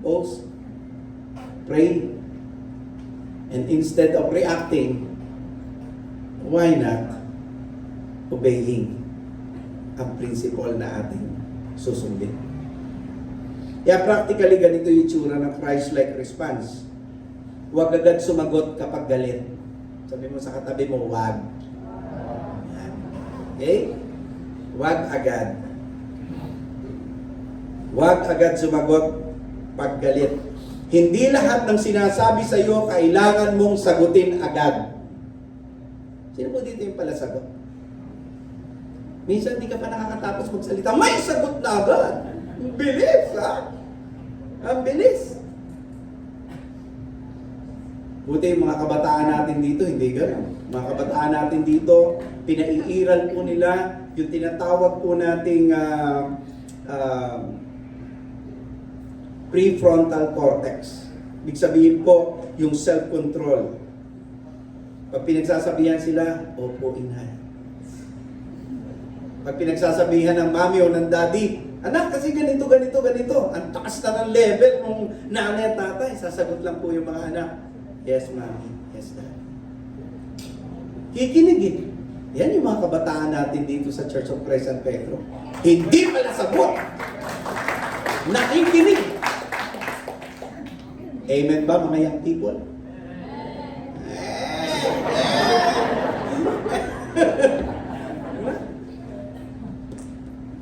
pause, pray, and instead of reacting, why not obeying ang principle na ating susundin? Kaya practically ganito yung itsura ng Christ-like response. Huwag agad sumagot kapag galit. Sabi mo sa katabi mo, wag. Okay? Wag agad. Wag agad sumagot pag galit. Hindi lahat ng sinasabi sa iyo kailangan mong sagutin agad. Sino po dito yung pala sagot? Minsan hindi ka pa nakakatapos magsalita, may sagot na agad. Ang bilis, ha? Ang bilis. Buti yung mga kabataan natin dito, hindi gano'n. Mga kabataan natin dito, pinaiiral po nila yung tinatawag po nating prefrontal cortex. Ibig sabihin po, yung self-control. Pag pinagsasabihan sila, opo, inay. Pag pinagsasabihan ng mami o ng daddy, anak, kasi ganito, ganito, ganito. Ang taas na ng level ng nanay at tatay. Sasagot lang po yung mga anak, yes, mami. Yes, dad. Kikinig eh. Yan yung mga kabataan natin dito sa Church of Christ San Pedro. Hindi pala sagot. Nakikinig. Amen ba mga young people?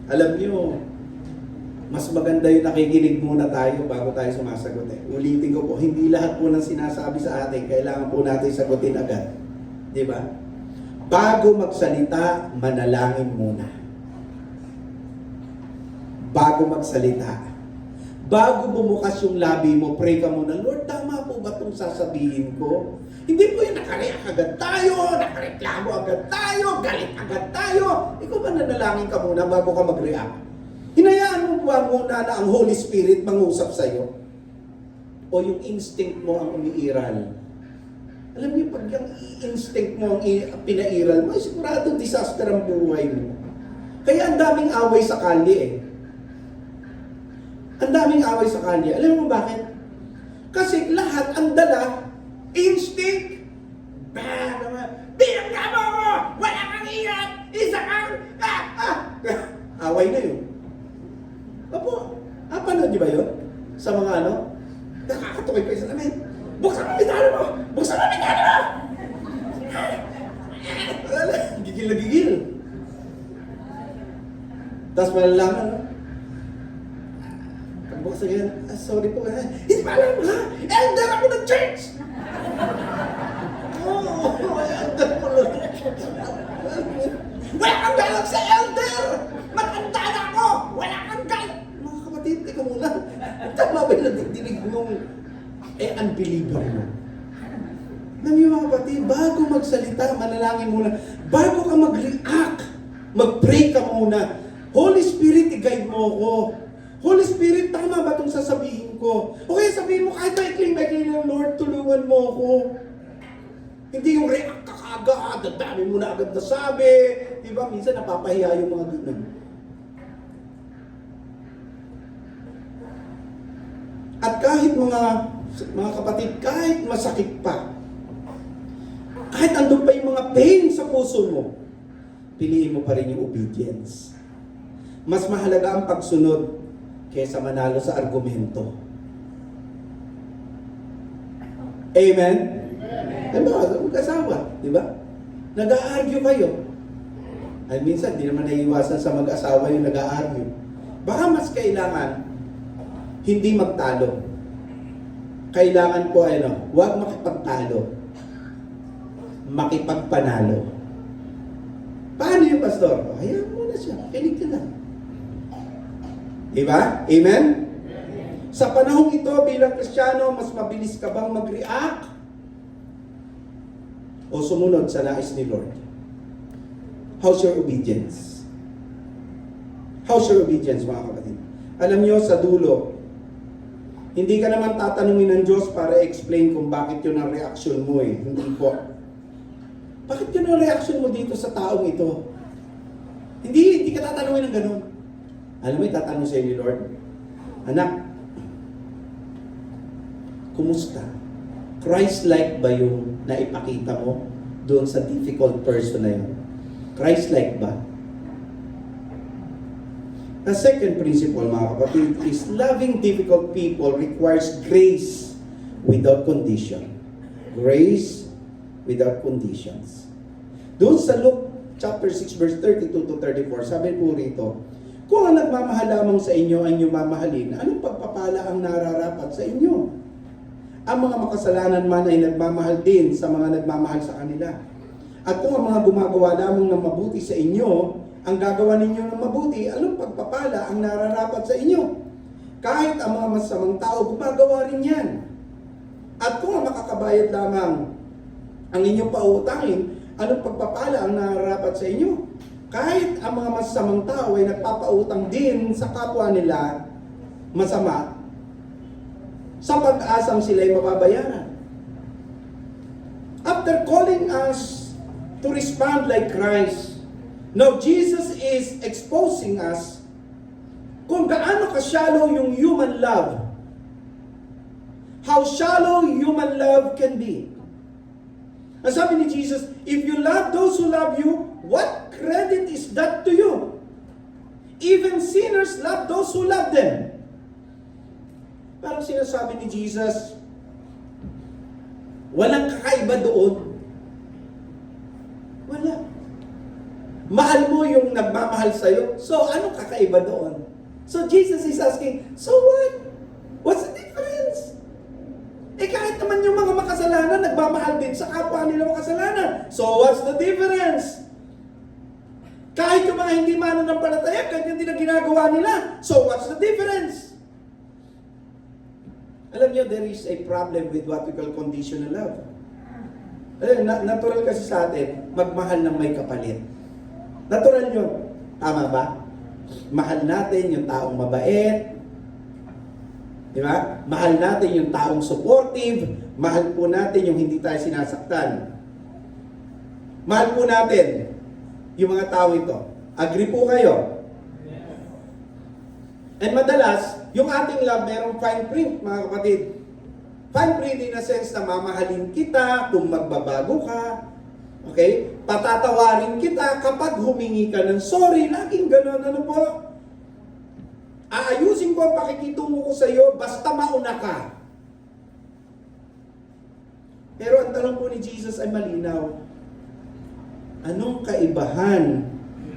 Alam niyo, mas maganda yung nakikinig muna tayo bago tayo sumasagot eh. Ulitin ko po, hindi lahat po ng sinasabi sa atin, kailangan po natin sagutin agad. Di ba? Bago magsalita, manalangin muna. Bago magsalita. Bago bumukas yung labi mo, pray ka muna, Lord, tama po ba itong sasabihin ko? Hindi po yung nakareact agad tayo, nakareklamo agad tayo, galit agad tayo. Ikaw ba nanalangin ka muna bago ka mag-react? Hinayaan mo ba muna na ang Holy Spirit mangusap sa'yo? O yung instinct mo ang umiiral? Alam niyo, pag yung instinct mo ang pinairal mo, sigurado disaster ang buhay mo. Kaya ang daming away sa kalye eh. Ang daming away sa kalye. Alam mo bakit? Kasi lahat ang dala, instinct. Pinagkama mo! Wala kang ingat! Isa kang... Away na yun. Opo. Panood niyo ba yun? Sa mga ano? Nakakatukoy pa isa namin. Buksan mo mitano mo! Buksan mo mitano mo! Gigil na gigil. Tapos malalaman, no? Pagbuksan yan, sorry po. Hindi pa alam, ha? Elder ako ng church! Elder ko ng church. Wala kang galang sa elder! Matanda na ako! Wala kang galang! Mga kapatid, teka muna. Tama ba yung nagdidinig nung unbeliever mo? Alam niyo mga kapatid, bago magsalita, manalangin muna. Bago ka mag-react, mag-pray ka muna. Holy Spirit, i-guide mo ako. Holy Spirit, tama ba itong sasabihin ko? O kaya sabihin mo, kahit maikling ng Lord, tulungan mo ako. Hindi yung react ka kaagad, ang dami mo na agad nasabi. Diba? Minsan napapahiya yung mga ganun. At kahit mga kapatid, kahit masakit pa, kahit andun pa yung mga pain sa puso mo, piliin mo pa rin yung obedience. Mas mahalaga ang pagsunod kaysa manalo sa argumento. Amen? Diba? Mag-asawa, di ba? Nag-a-argue kayo. Ay minsan, di naman naiiwasan sa mag-asawa yung nag-a-argue. Baka mas kailangan hindi magtalo. Kailangan po huwag makipagtalo. Makipagpanalo. Paano yung pastor? Hayaan mo na siya. Kinig ka na. Diba? Amen? Sa panahong ito, bilang Kristiyano, mas mabilis ka bang mag-react? O sumunod sa nais ni Lord? How's your obedience? How's your obedience, mga kapatid? Alam nyo, sa dulo, hindi ka naman tatanungin ng Diyos para explain kung bakit yun ang reaksyon mo eh. Hindi po. Bakit yun ang reaksyon mo dito sa taong ito? Hindi ka tatanungin ng ganun. Alam mo, itatanong sa'yo ni Lord, anak, kumusta? Christ-like ba yung naipakita mo doon sa difficult person na yun? Christ-like ba? The second principle, mga kapatid, is loving difficult people requires grace without condition. Grace without conditions. Doon sa Luke chapter 6 verse 32 to 34, sabi po rito, kung ang nagmamahal lamang sa inyo ay inyong mamahalin, anong pagpapala ang nararapat sa inyo? Ang mga makasalanan man ay nagmamahal din sa mga nagmamahal sa kanila. At kung ang mga gumagawa lamang ng mabuti sa inyo, ang gagawa ninyo ng mabuti, anong pagpapala ang nararapat sa inyo? Kahit ang mga masamang tao, gumagawa rin yan. At kung ang makakabayad lamang ang inyong pautangin, anong pagpapala ang nararapat sa inyo? Kahit ang mga masamang tao ay nagpapautang din sa kapwa nila masama, sa pag-asang sila'y mababayaran. After calling us to respond like Christ, now Jesus is exposing us kung gaano ka-shallow yung human love. How shallow human love can be. Ang sabi ni Jesus, if you love those who love you, what credit is that to you? Even sinners love those who love them. Parang sinasabi ni Jesus, walang kakaiba doon. Wala. Mahal mo yung nagmamahal sa'yo, so anong kakaiba doon? So Jesus is asking, so what? What's the difference? Eh kahit naman yung mga makasalanan, nagmamahal din sa kapwa nila makasalanan. So what's the difference? Kahit yung mga hindi mananampalataya, ganyan din ang ginagawa nila. So what's the difference? Alam niyo, there is a problem with what we call conditional love. Natural kasi sa atin, magmahal ng may kapalit. Natural yun. Tama ba? Mahal natin yung taong mabait. Di ba? Mahal natin yung taong supportive. Mahal po natin yung hindi tayo sinasaktan. Mahal po natin yung mga tao ito. Agree po kayo? And madalas, yung ating love, merong fine print, mga kapatid. Fine print in a sense na mamahalin kita kung magbabago ka. Okay? Patatawarin kita kapag humingi ka ng sorry. Laging gano'n. Ano po? Aayusin ko ang pakikitungo ko sa iyo basta mauna ka. Pero ang tanong po ni Jesus ay malinaw. Anong kaibahan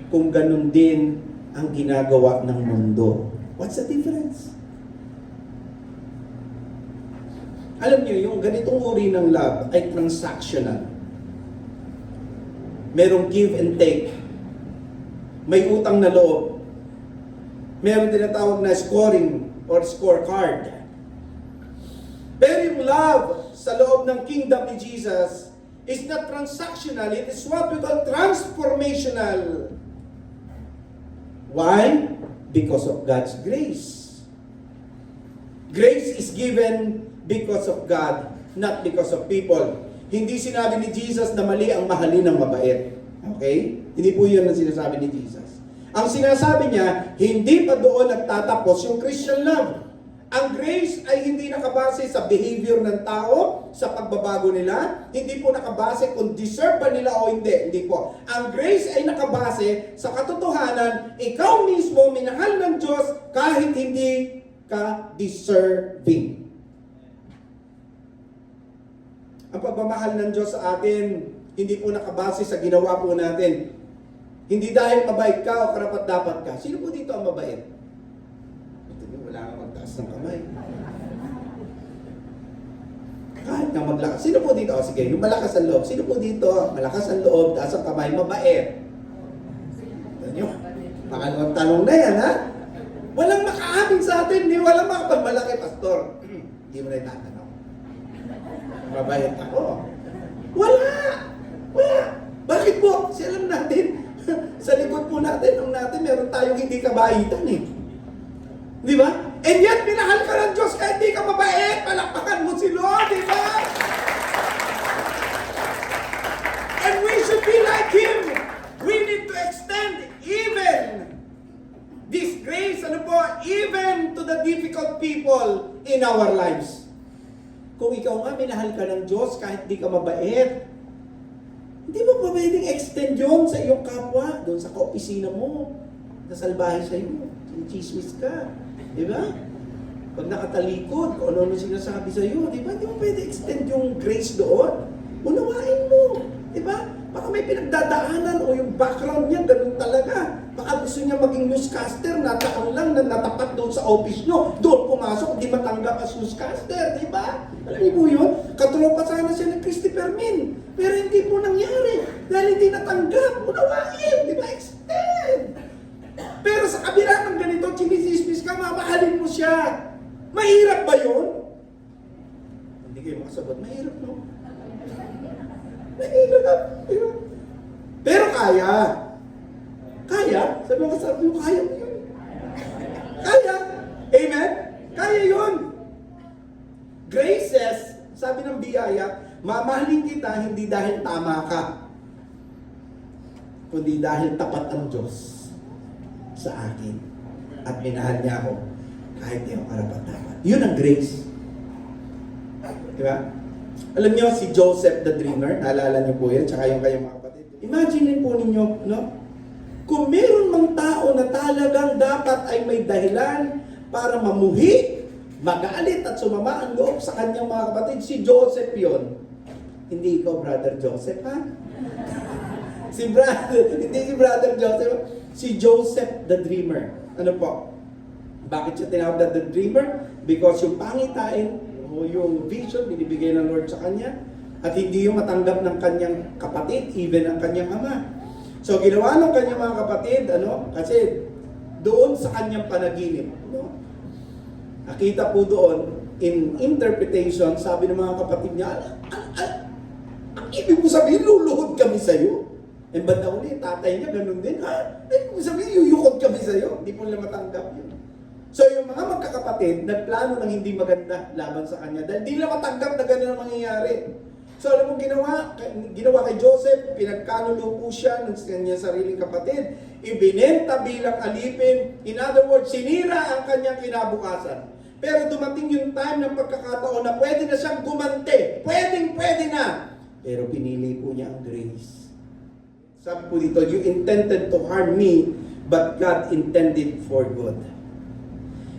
kung ganun din ang ginagawa ng mundo? What's the difference? Alam niyo, yung ganitong uri ng love ay transactional. Merong give and take. May utang na loob. Meron tinatawag na scoring or scorecard. Pero yung love sa loob ng kingdom ni Jesus is not transactional. It is what we call transformational. Why? Because of God's grace. Grace is given because of God, not because of people. Hindi sinabi ni Jesus na mali ang mahalin ng mabait. Okay? Hindi po yun ang sinasabi ni Jesus. Ang sinasabi niya, hindi pa doon nagtatapos yung Christian love. Ang grace ay hindi nakabase sa behavior ng tao, sa pagbabago nila. Hindi po nakabase kung deserve ba nila o hindi. Hindi po. Ang grace ay nakabase sa katotohanan, ikaw mismo minahal ng Diyos kahit hindi ka deserving. Ang pagmamahal ng Diyos sa atin, hindi po nakabase sa ginawa po natin. Hindi dahil mabait ka o karapat-dapat ka. Sino po dito ang mabait? Wala kang magtaas ng kamay. Kahit nga maglakas. Sino po dito? O sige, yung malakas ang loob. Sino po dito? Malakas ang loob, taas ang kamay, mabait. Ito nyo. Pangalawang tanong na yan, ha? Walang makaamin sa atin. Walang makapagmalaki, pastor. Hindi mo na itatanong. Mabait ako. Wala! Wala! Bakit po? Kasi alam natin, sa likod po natin, meron tayong hindi kabaitan eh. Di ba? And yet, minahal ka ng Diyos kahit hindi ka mabait. Palakpakan mo si Lord, di ba? And we should be like Him. We need to extend even this grace, even to the difficult people in our lives. Kung ikaw nga, minahal ka ng Diyos kahit hindi ka mabait, hindi mo pa pwedeng extend yun sa iyong kapwa, doon sa kaopisina mo, nasalbahe sa iyo, chismis ka, di ba? Pag nakatalikod, kung ano sinasabi sa iyo, di ba? Hindi mo pwede extend yung grace doon. Unawain mo, di ba? Baka may pinagdadaanan o yung background niya, ganun talaga. Baka gusto niya maging newscaster, nataon lang na natapat doon sa office nyo, doon pumasok, di matanggap as newscaster, di ba? Alam niyo po yun? Katropa sana siya ni Christopher Min, pero hindi po nangyari. Dahil hindi natanggap, unawain, di ba? Extend! Pero sa kabila ng ganito, chinisismis ka, mamahalin mo siya. Mahirap ba yun? Hindi kayo makasagot, mahirap no? Mahirap. Pero kaya. Kaya? Sabi mo, kaya mo yun. Kaya. Amen? Kaya yun. Graces, sabi ng biyaya, mamahalin kita hindi dahil tama ka, kundi dahil tapat ang Diyos. sa akin. At minahal niya ako kahit di ako karapat-dapat. Yun ang grace. Di ba? Alam niyo, si Joseph the Dreamer, naalala niyo po yan, tsaka yung kayong mga kapatid. Imagine po ninyo, no? Kung meron mang tao na talagang dapat ay may dahilan para mamuhi, magalit at sumama ang loob sa kanyang mga kapatid, si Joseph yon. Hindi ikaw, Brother Joseph, ha? Hindi si Brother Joseph, si Joseph the Dreamer. Ano po? Bakit siya tinawag na the Dreamer? Because yung pangitain o yung vision binibigay ng Lord sa kanya at hindi yung matanggap ng kanyang kapatid, even ang kanyang ama. So ginawa ng kanyang mga kapatid, kasi doon sa kanyang panaginip, nakita po doon, in interpretation, sabi ng mga kapatid niya, ang ibig mo sabihin, luluhod kami sa'yo. And ba't na uli, tatay niya, ganun din, ibig mo sabihin, yuyukod kami sa'yo. Hindi po nila matanggap yun. So yung mga magkakapatid, nagplano ng hindi maganda laban sa kanya dahil di nila matanggap na gano'n ang mangyayari. So alam mo ginawa kay Joseph, pinagkanulo po siya ng kanyang sariling kapatid, ibinenta bilang alipin, in other words, sinira ang kanyang kinabukasan. Pero dumating yung time ng pagkakataon na pwede na siyang gumante, pwede na. Pero pinili po niya ang grace. Sabi po dito, you intended to harm me, but God intended for good.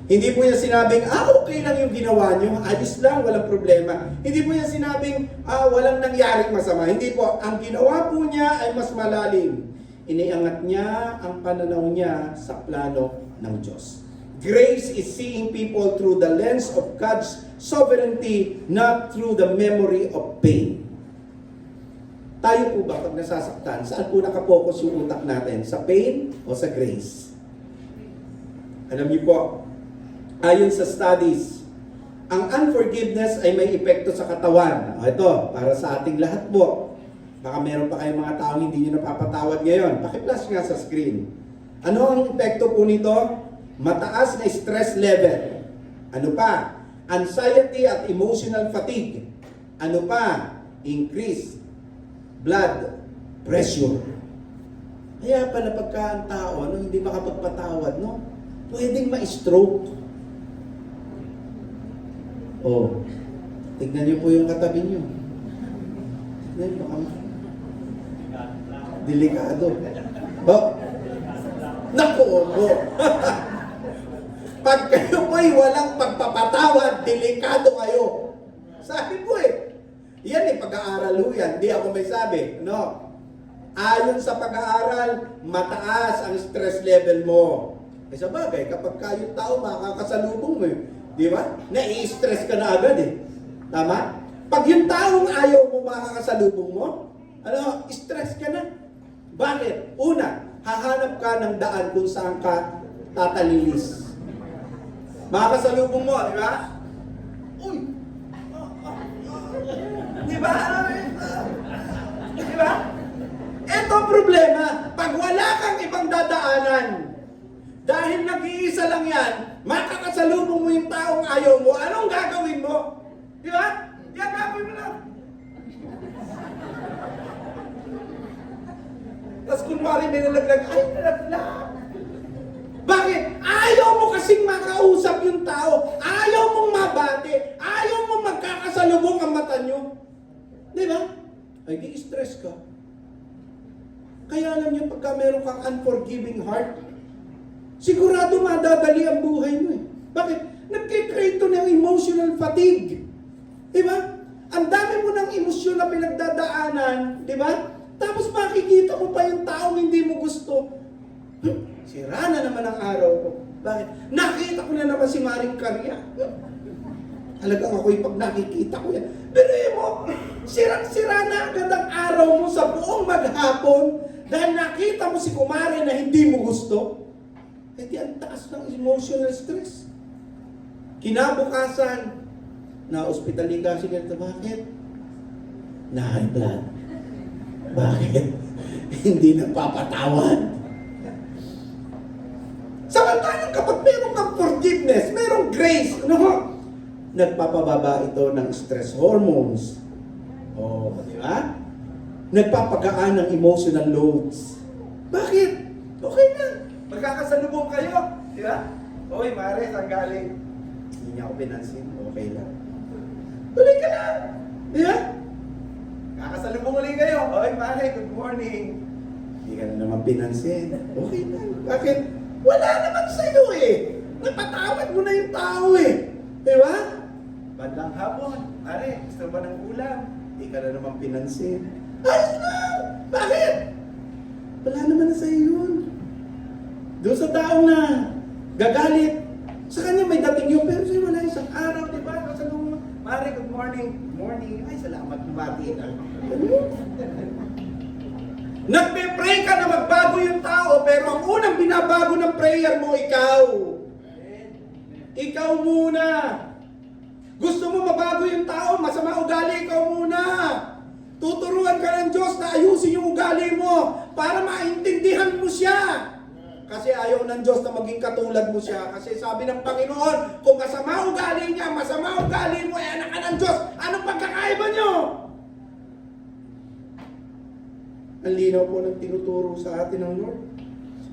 Hindi po niya sinabing, okay lang yung ginawa niyo, ayos lang, walang problema. Hindi po niya sinabing, walang nangyaring masama. Hindi po, ang ginawa po niya ay mas malalim. Iniangat niya ang pananaw niya sa plano ng Diyos. Grace is seeing people through the lens of God's sovereignty, not through the memory of pain. Tayo po ba, pag nasasaktan, saan po nakapokus yung utak natin? Sa pain o sa grace? Alam niyo po, ayon sa studies, ang unforgiveness ay may epekto sa katawan. Ito, para sa ating lahat po. Baka meron pa kayong mga taong hindi nyo napapatawad ngayon. Paki-flash nga sa screen. Ano ang epekto po nito? Mataas na stress level. Ano pa? Anxiety at emotional fatigue. Ano pa? Increased blood pressure. Kaya pala pagka ang tao, hindi makapagpatawad, pwedeng ma-stroke. Tignan niyo po yung katabi niyo. Tignan niyo, delikado. Naku, pag kayo po'y walang pagpapatawad, delikado kayo. Sabi po yan pag-aaral ho yan, di ako may sabi. Ayon sa pag-aaral, mataas ang stress level mo. Sa bagay, kapag kayong tao, makakasalubong mo di ba? Nai-stress ka na agad Tama? Pag yung taong ayaw mo makakasalubong mo, stress ka na. Bakit? Una, hahanap ka ng daan kung saan ka tatalilis. Makakasalubong mo, di ba? Uy! Di ba? Di ba? Ito ang problema. Pag wala kang ibang dadaanan, dahil nag-iisa lang yan, makakasalubong mo yung taong ayaw mo, anong gagawin mo? Di ba? Yan, gagawin mo lang. Tapos kunwari may nalaglag, ay nalaglag. Bakit? Ayaw mo kasing makausap yung tao. Ayaw mong mabate. Ayaw mong magkakasalubong ang mata nyo. Di ba? Ay, di-stress ka. Kaya alam niyo, pagka meron kang unforgiving heart, sigurado madadali ang buhay mo Bakit? Nagkikreate ng emotional fatigue. Di ba? Ang dami mo ng emosyon na pinagdadaanan, di ba? Tapos makikita mo pa yung taong hindi mo gusto. Sira na naman ang araw ko. Bakit? Nakita ko na naman si Maring Karya. Talagang ako'y pag nakikita ko yan. Pero mo, sira na agad ang araw mo sa buong maghapon dahil nakita mo si Kumare na hindi mo gusto. Di ang taas ng emotional stress. Kinabukasan, na-hospitalize ka ganito. Bakit? Na-high blood. Bakit? Hindi nagpapatawad. Samantalang kapag meron kang forgiveness, merong grace, nagpapababa ito ng stress hormones. Di ba? Nagpapagaan ng emotional loads. Bakit? Okay na. Magkakasalubong kayo. Di ba? Oy, Mare, saan galing? Hindi niya ako pinansin. Okay lang. Tuloy ka lang. Di ba? Kakasalubong ulit kayo. Oy, Mare, good morning. Hindi ka na naman pinansin. Okay lang. Bakit? Wala naman sa'yo eh. Napatawad mo na yung tao eh. Di ba? Bandang hapon. Mare, gusto ba ng ulam? Hindi ka na naman pinansin. Ayos lang! Bakit? Wala naman na sa'yo yun. Doon sa taong na gagalit, sa kanya may dating yun, pero sa'yo wala isang araw, di ba? Kasalungan mo, Mare, good morning. Good morning. Ay, salamat, Mare. Nagpe-pray ka na magbago yung tao, pero ang unang binabago ng prayer mo, ikaw. Ikaw muna. Gusto mo mabago yung tao, masama ugali, ikaw muna. Tuturuan ka ng Diyos na ayusin yung ugali mo para maintindihan mo siya. Kasi ayaw ng Diyos na maging katulad mo siya. Kasi sabi ng Panginoon, kung masama ugali niya, masama ugali mo, anak ka ng Diyos, anong pagkakaiba nyo? Ang linaw po ng tinuturo sa atin ng Lord.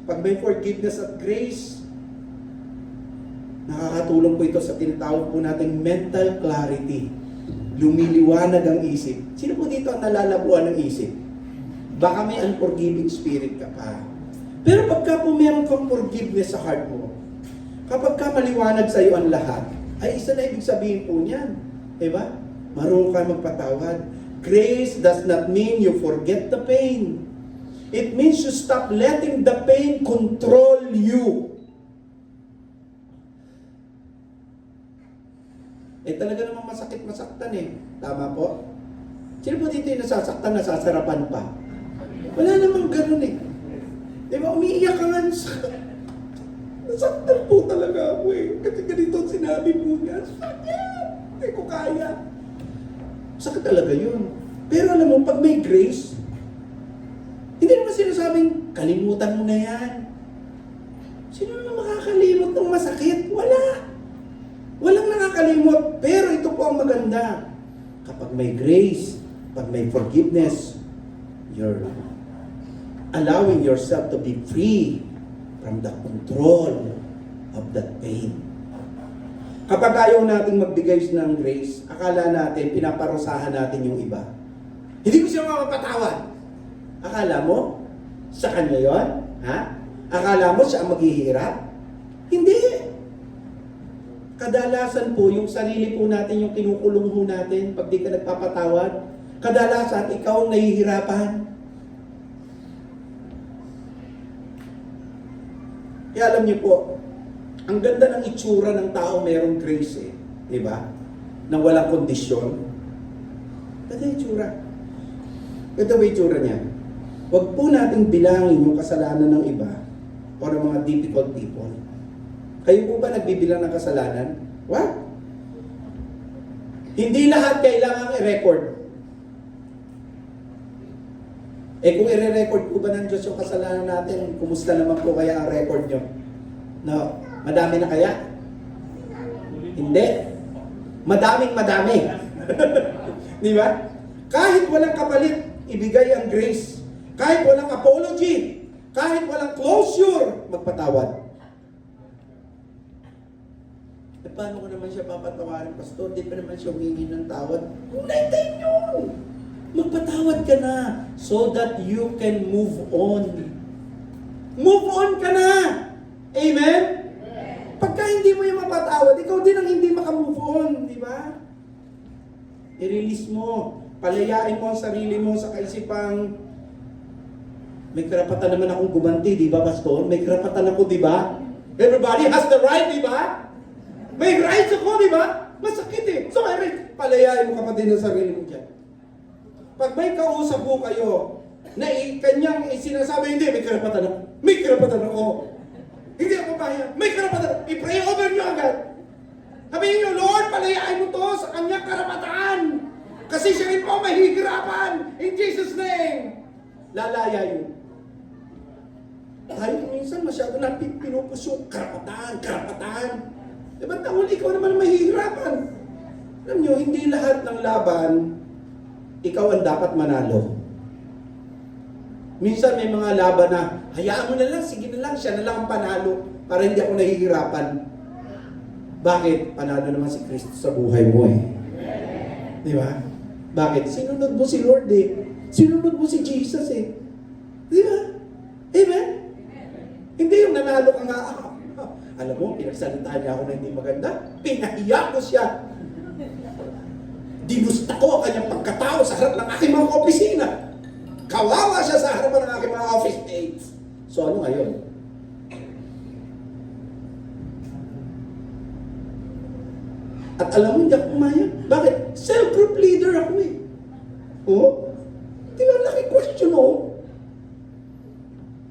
Pag may forgiveness at grace, nakakatulong po ito sa tinatawag po nating mental clarity. Lumiliwanag ang isip. Sino po dito ang nalalabuan ng isip? Baka may unforgiving spirit ka pa. Pero pagka po meron kang forgiveness sa heart mo, kapag ka maliwanag sa iyo ang lahat, ay isa na ibig sabihin po niyan. Diba? Marunong ka magpatawad. Grace does not mean you forget the pain. It means you stop letting the pain control you. Talaga namang masakit masaktan eh. Tama po? Sino po dito yung nasasaktan, nasasarapan pa? Wala namang ganun eh. Di ba, umiiyak ka nga sa... Nasaktan po talaga ako eh. Kasi ganito ang sinabi po niya. Sakit! Hindi ko kaya. Sakit talaga yun. Pero alam mo, pag may grace, hindi naman sinasabing, kalimutan mo na yan. Sino naman makakalimot ng masakit? Wala. Walang nakakalimot. Pero ito po ang maganda. Kapag may grace, pag may forgiveness, you're allowing yourself to be free from the control of that pain. Kapag ayaw nating magbigay ng grace, akala natin, pinaparusahan natin yung iba. Hindi ko siya mapapatawad. Akala mo, sa kanya yon? Ha? Akala mo siya ang maghihirap? Hindi. Kadalasan po, yung sarili po natin, yung kinukulong po natin, pag di ka nagpapatawad, kadalasan, ikaw ang nahihirapan. Kaya alam niyo po, ang ganda ng itsura ng tao merong grace eh. Di ba? Nang walang kondisyon. Ganda yung itsura. Ganda ba yung itsura niya? Huwag po nating bilangin yung kasalanan ng iba o ng mga difficult people. Kayo po ba nagbibilang ng kasalanan? What? Hindi lahat kailangang i-record. Kung i-record po ba ng Diyos yung kasalanan natin, kumusta naman po kaya ang record nyo? No, madami na kaya? Hindi. Madaming-madami. Di ba? Kahit walang kapalit, ibigay ang grace. Kahit walang apology, kahit walang closure, magpatawad. Paano ko naman siya papatawarin, Pastor? Di pa naman siya humingi ng tawad. Naintayin yun! Magpatawad ka na so that you can move on. Move on ka na! Amen? Pagka hindi mo yung mapatawad, ikaw din ang hindi makamove on, di ba? I-release mo. Palayain mo ang sarili mo sa kaisipang may karapatan naman akong gumanti, di ba, Pastor? May karapatan ako, di ba? Everybody has the right, di ba? May rights ako, di ba? Masakit eh. So, palayain mo kapatid ng sarili mo dyan. Pag may kausap mo kayo, na kanyang sinasabi, hindi, may karapatan ako. May karapatan ako. Hindi ako kaya. May karapatan. I-pray over nyo agad. Sabihin nyo, Lord, palayain mo to sa kanyang karapatan. Kasi siya rin po mahihirapan. In Jesus' name. Lalaya yun. Tayo minsan masyado natin pinupusok. Karapatan. Diba tawal, ikaw naman mahihirapan. Alam nyo, hindi lahat ng laban, ikaw ang dapat manalo. Minsan may mga laban na, hayaan mo na lang, sige na lang, siya na lang ang panalo para hindi ako nahihirapan. Bakit? Panalo naman si Kristo sa buhay mo eh. Di ba? Bakit? Sinunod mo si Lord eh. Sinunod mo si Jesus eh. Di ba? Amen? Hindi yung nanalo ka nga, alam mo, pinagsalita niya ako na hindi maganda. Pinahiya ko siya. Dinusta ko ang kanyang pagkatao sa harap ng aking mga opisina. Kawawa siya sa harapan ng aking mga office mates. So ano ngayon? At alam mo, hindi ako pumayag. Bakit? Self-group leader ako eh. Oh? Di ba, laki question oh.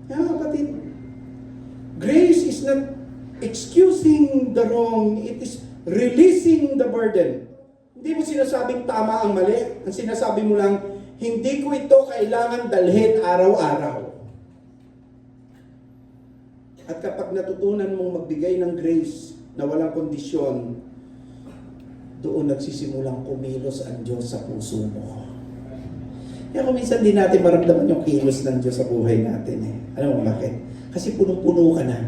Kaya kapatid, grace is not excusing the wrong, it is releasing the burden. Hindi mo sinasabing tama ang mali. Ang sinasabi mo lang, hindi ko ito kailangan dalhin araw-araw. At kapag natutunan mong magbigay ng grace na walang kondisyon, doon nagsisimulang kumilos ang Diyos sa puso mo. Kaya kung minsan din natin maramdaman yung kilos ng Diyos sa buhay natin eh. Alam mo bakit? Kasi punong-puno ka na.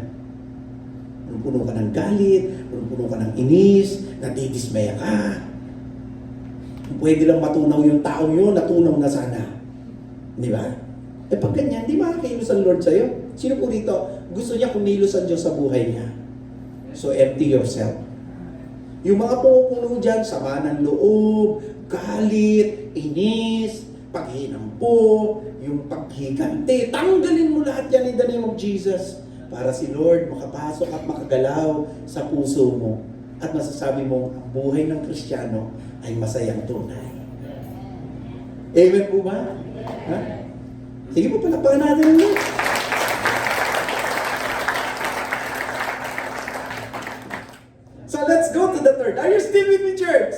Punong-puno ka ng galit, punong-puno ka ng inis, nadidismaya ka. Pwede lang matunaw yung taong yun, natunaw na sana. Di ba? Eh pag ganyan, di ba kilos ang Lord sa'yo? Sino po dito? Gusto niya kumilos ang Diyos sa buhay niya. So empty yourself. Yung mga pumupuno dyan, sama ng loob, galit, inis, paghinampo, yung paghiganti, tanggalin mo lahat yan in the name of Jesus para si Lord makapasok at makagalaw sa puso mo at masasabi mo, ang buhay ng Kristiyano ay masayang tunay. Amen po ba? Ha? Sige po, palapakan natin ulit. So let's go to the third. Are you still with me, church?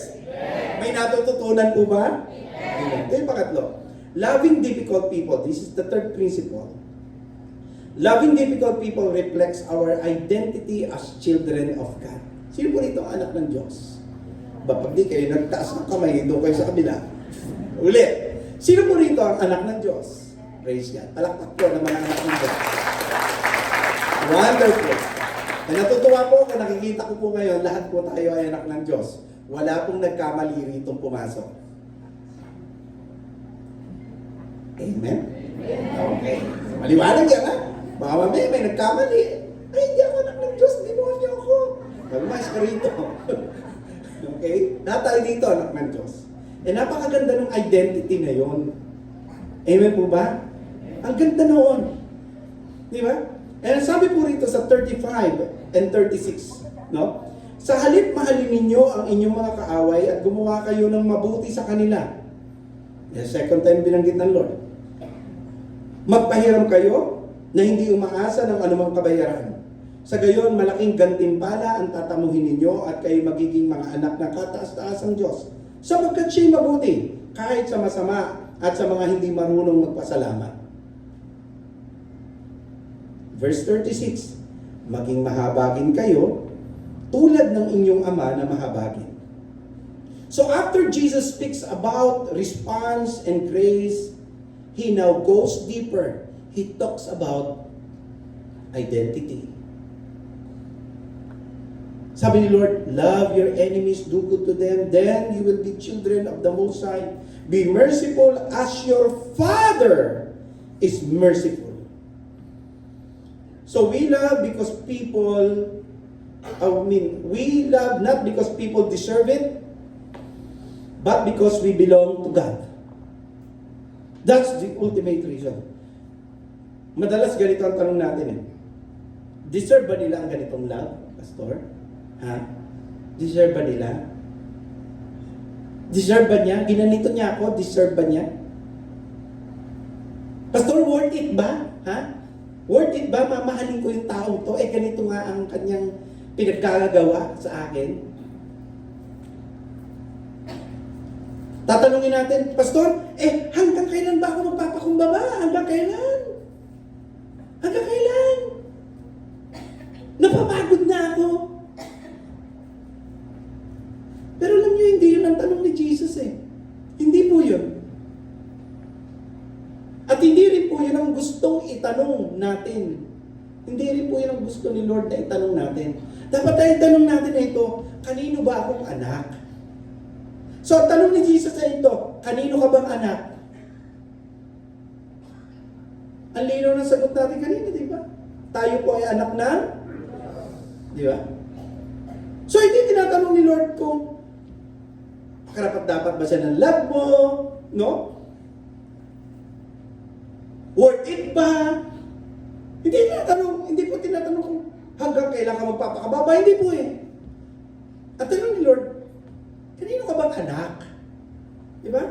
May natututunan po ba? Amen. Ito yung pangatlo. Loving difficult people. This is the third principle. Loving difficult people reflects our identity as children of God. Sino po rito ang anak ng Diyos? Pag di kayo nagtaas ng kamay, doon kayo sa kabila. Ulit. Sino po rito ang anak ng Diyos? Praise God. Palakpak po naman ang anak ng Diyos. Wonderful. At natutuwa po kung nakikita ko po ngayon, lahat po tayo ay anak ng Diyos. Wala pong nagkamali rito pumasok. Amen? Okay. Maliwanag yan ha? Baka mamaya may nagkamali. Ay, hindi ako anak ng Diyos. Demonyo ako. Magmas ka rito. Okay? Lahat tayo dito anak ng Diyos. Eh, napakaganda ng identity na yon. Amen po ba? Ang ganda noon. Di ba? And sabi po rito sa 35 and 36, no? Sa halip mahalin ninyo ang inyong mga kaaway at gumawa kayo ng mabuti sa kanila. The second time binanggit ng Lord. Magpahiram kayo na hindi umaasa ng anumang kabayaran. Sa gayon, malaking gantimpala ang tatamuhin ninyo at kayo magiging mga anak ng kataas-taasang Diyos. Sapagkat siya'y mabuti, kahit sa masama at sa mga hindi marunong magpasalamat. Verse 36, maging mahabagin kayo tulad ng inyong ama na mahabagin. So after Jesus speaks about response and grace, He now goes deeper. He talks about identity. Sabi ni Lord, love your enemies, do good to them, then you will be children of the Most High. Be merciful as your Father is merciful. So we love because people, we love not because people deserve it, but because we belong to God. That's the ultimate reason. Madalas ganito ang tanong natin eh. Deserve ba nila ang ganitong love, Pastor? Ha? Deserve ba nila? Deserve ba niya? Ginanito niya ako, deserve ba niya? Pastor, worth it ba? Ha? Worth it ba? Mamahalin ko yung taong to? Eh, ganito nga ang kanyang pinagkagagawa sa akin. Tatanungin natin, Pastor, hanggang kailan ba ako magpapakumbaba? Hanggang kailan? Hanggang kailan? Napapagod na ako. Pero alam niyo, hindi yun ang tanong ni Jesus eh. Hindi po yun. At hindi rin po yun ang gustong itanong natin. Hindi rin po yun ang gusto ni Lord na itanong natin. Dapat ay itanong natin na ito, kanino ba akong anak? So, ang tanong ni Jesus ay ito, kanino ka bang anak? Ang linaw ng sagot natin kanina, di ba? Tayo po ay anak ng, di ba? So, hindi tinatanong ni Lord kung karapat-dapat ba siya ng love mo, no? Worth it ba? Hindi po tinatanong kung hanggang kailan ka magpapakababa. Hindi po eh. At tanong ni Lord, kanino ka bang anak? Di ba?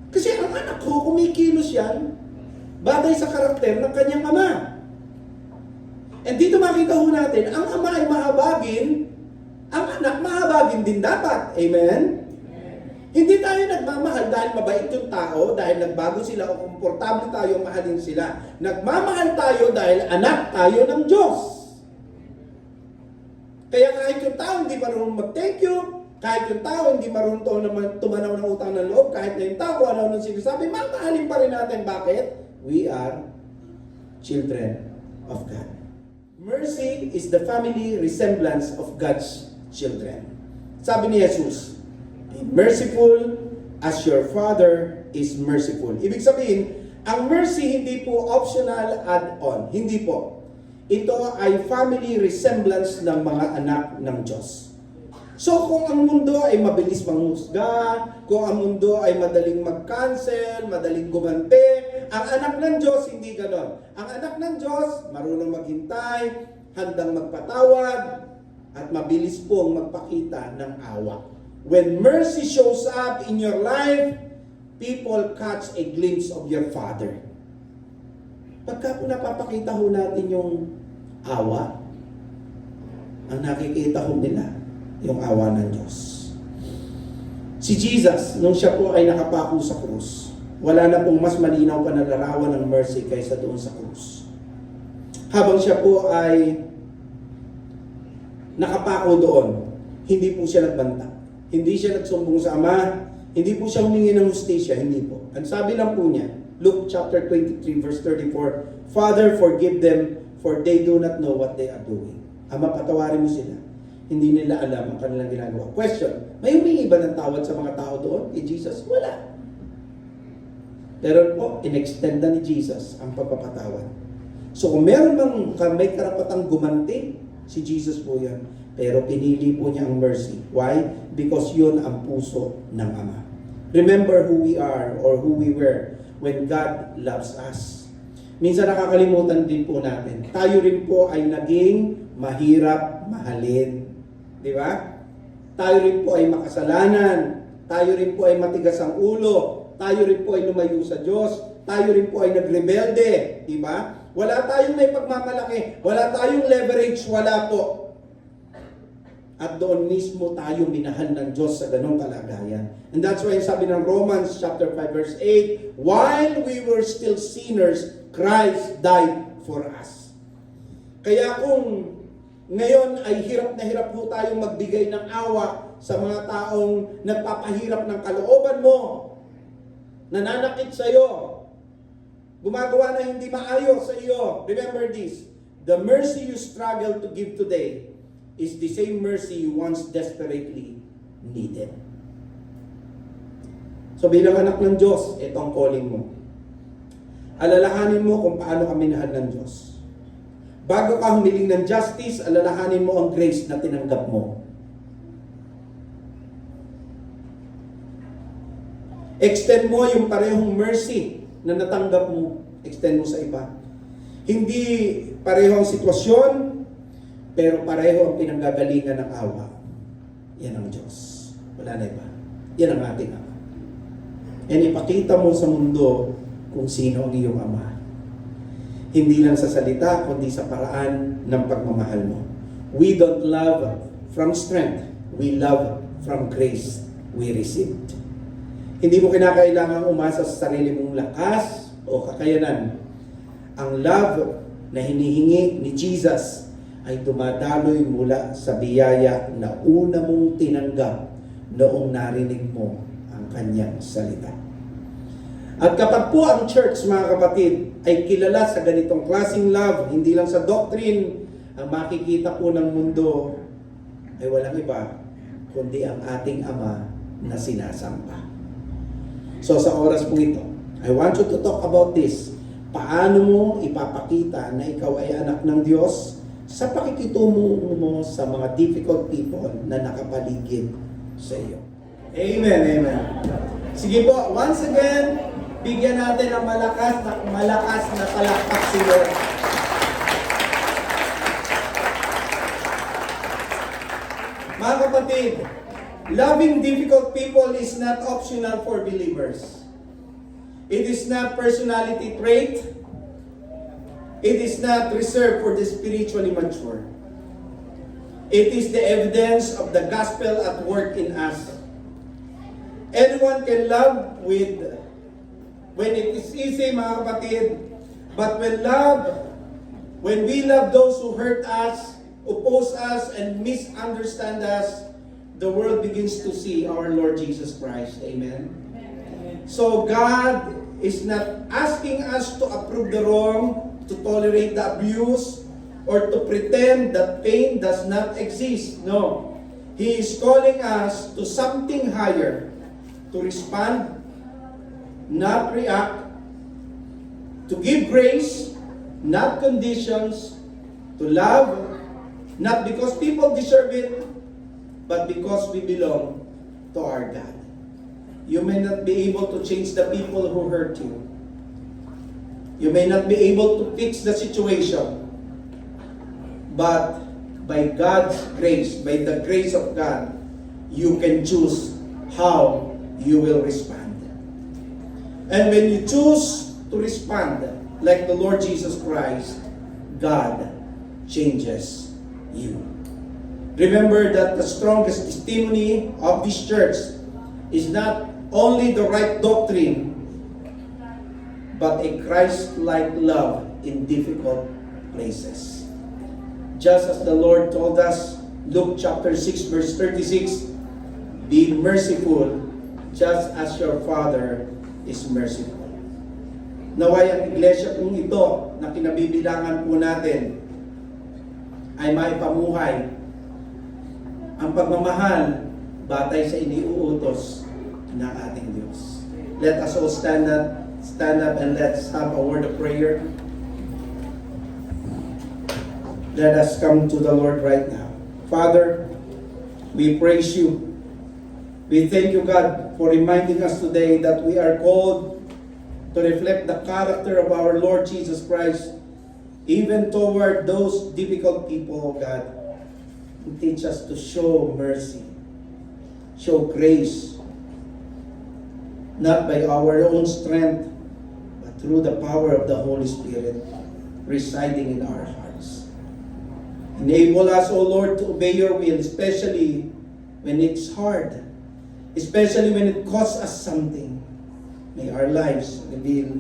Kasi ang anak ko, kumikilos yan, bagay sa karakter ng kanyang ama. And dito makita ho natin, ang ama ay mahabagin, ang anak mahabagin din dapat. Amen? Hindi tayo nagmamahal dahil mabait yung tao, dahil nagbago sila o komportable tayo, mahalin sila. Nagmamahal tayo dahil anak tayo ng Diyos. Kaya kahit yung tao hindi marunong mag-thank you, kahit yung tao hindi marunong tumanaw ng utang ng loob, kahit na yung tao ano nung sinasabi, mamahalin pa rin natin. Bakit? We are children of God. Mercy is the family resemblance of God's children. Sabi ni Jesus, be merciful as your Father is merciful. Ibig sabihin, ang mercy hindi po optional add-on. Hindi po. Ito ay family resemblance ng mga anak ng Diyos. So kung ang mundo ay mabilis manghusga, kung ang mundo ay madaling mag-cancel, madaling gumante, ang anak ng Diyos hindi ganon. Ang anak ng Diyos marunong maghintay, handang magpatawad, at mabilis pong magpakita ng awa. When mercy shows up in your life, people catch a glimpse of your Father. Pagka po napapakita ho natin yung awa, ang nakikita ho nila, yung awa ng Diyos. Si Jesus, nung siya po ay nakapako sa krus, wala na pong mas malinaw pa na larawan ng mercy kaysa doon sa krus. Habang siya po ay nakapako doon, hindi po siya nagbanta. Hindi siya nagsumbong sa Ama, hindi po siya humingi ng hustisya, hindi po. Ang sabi lang po niya, Luke chapter 23 verse 34, Father, forgive them, for they do not know what they are doing. Ama, patawarin mo sila. Hindi nila alam ang kanilang ginagawa. Question, may humingi ba ng tawad sa mga tao doon? Kay Jesus? Wala. Pero po, in-extenda ni Jesus ang pagpapatawad. So kung meron bang may karapatang gumanti, si Jesus po yan. Pero pinili po niya ang mercy. Why? Because yun ang puso ng Ama. Remember who we are or who we were when God loves us. Minsan nakakalimutan din po natin. Tayo rin po ay naging mahirap mahalin. Di ba? Tayo rin po ay makasalanan. Tayo rin po ay matigas ang ulo. Tayo rin po ay lumayo sa Diyos. Tayo rin po ay nagrebelde. Di ba? Wala tayong may pagmamalaki. Wala tayong leverage. Wala po. At doon mismo tayo minahal ng Diyos sa ganong kalagayan. And that's why sabi ng Romans chapter 5 verse 8, while we were still sinners, Christ died for us. Kaya kung ngayon ay hirap na hirap po tayong magbigay ng awa sa mga taong nagpapahirap ng kalooban mo, nananakit sa iyo, gumagawa na hindi maayos sa iyo, remember this, the mercy you struggle to give today is the same mercy you once desperately needed. So bilang anak ng Diyos, ito ang calling mo. Alalahanin mo kung paano ka minahal ng Diyos. Bago ka humiling ng justice, alalahanin mo ang grace na tinanggap mo. Extend mo yung parehong mercy na natanggap mo. Extend mo sa iba. Hindi pareho ang sitwasyon, pero pareho ang pinanggagalingan ng awa. Yan ang Diyos. Wala na iba. Yan ang ating Ama. And ipakita mo sa mundo kung sino ang iyong Ama. Hindi lang sa salita, kundi sa paraan ng pagmamahal mo. We don't love from strength. We love from grace we received. Hindi mo kinakailangan umasa sa sarili mong lakas o kakayanan. Ang love na hinihingi ni Jesus ay dumadaloy mula sa biyaya na una mong tinanggap noong narinig mo ang kanyang salita. At kapag po ang church, mga kapatid, ay kilala sa ganitong klaseng love, hindi lang sa doctrine, ang makikita po ng mundo ay walang iba, kundi ang ating Ama na sinasamba. So sa oras po ito, I want you to talk about this. Paano mo ipapakita na ikaw ay anak ng Diyos sa pakikitungo mo sa mga difficult people na nakapaligid sa iyo. Amen, amen. Sige po, once again, bigyan natin ng malakas na palakpak si Lord. Mga kapatid, loving difficult people is not optional for believers. It is not personality trait. It is not reserved for the spiritually mature. It is the evidence of the gospel at work in us. Anyone can love when it is easy, mga kapatid, but when we love those who hurt us, oppose us, and misunderstand us, the world begins to see our Lord Jesus Christ. Amen? So God is not asking us to approve the wrong, to tolerate the abuse, or to pretend that pain does not exist. No. He is calling us to something higher, to respond, not react, to give grace, not conditions, to love, not because people deserve it, but because we belong to our God. You may not be able to change the people who hurt you. You may not be able to fix the situation. But by God's grace, by the grace of God, you can choose how you will respond. And when you choose to respond like the Lord Jesus Christ, God changes you. Remember that the strongest testimony of this church is not only the right doctrine, but a Christ-like love in difficult places. Just as the Lord told us, Luke chapter 6 verse 36, be merciful just as your Father is merciful. Naway ang iglesia kung ito na kinabibilangan po natin ay maipamuhay ang pagmamahal batay sa iniuutos ng ating Diyos. Let us all stand up and let's have a word of prayer. Let us come to the Lord right now. Father, we praise you. We thank you, God, for reminding us today that we are called to reflect the character of our Lord Jesus Christ, even toward those difficult people, oh God. Teach us to show mercy, show grace, not by our own strength, but through the power of the Holy Spirit residing in our hearts. Enable us, O Lord, to obey your will, especially when it's hard, especially when it costs us something. May our lives reveal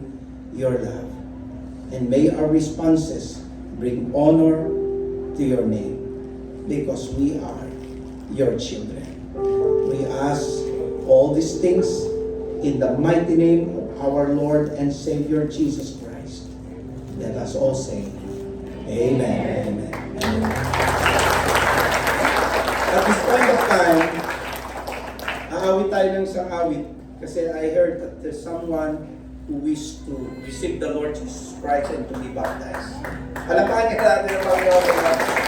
your love, and may our responses bring honor to your name, because we are your children. We ask all these things in the mighty name of our Lord and Savior Jesus Christ. Let us all say, Amen. Amen. At this point of time, aawit tayo ng isang awit kasi I heard that there's someone who wished to receive the Lord Jesus Christ and to be baptized. Halapahan ka natin ang Panginoon.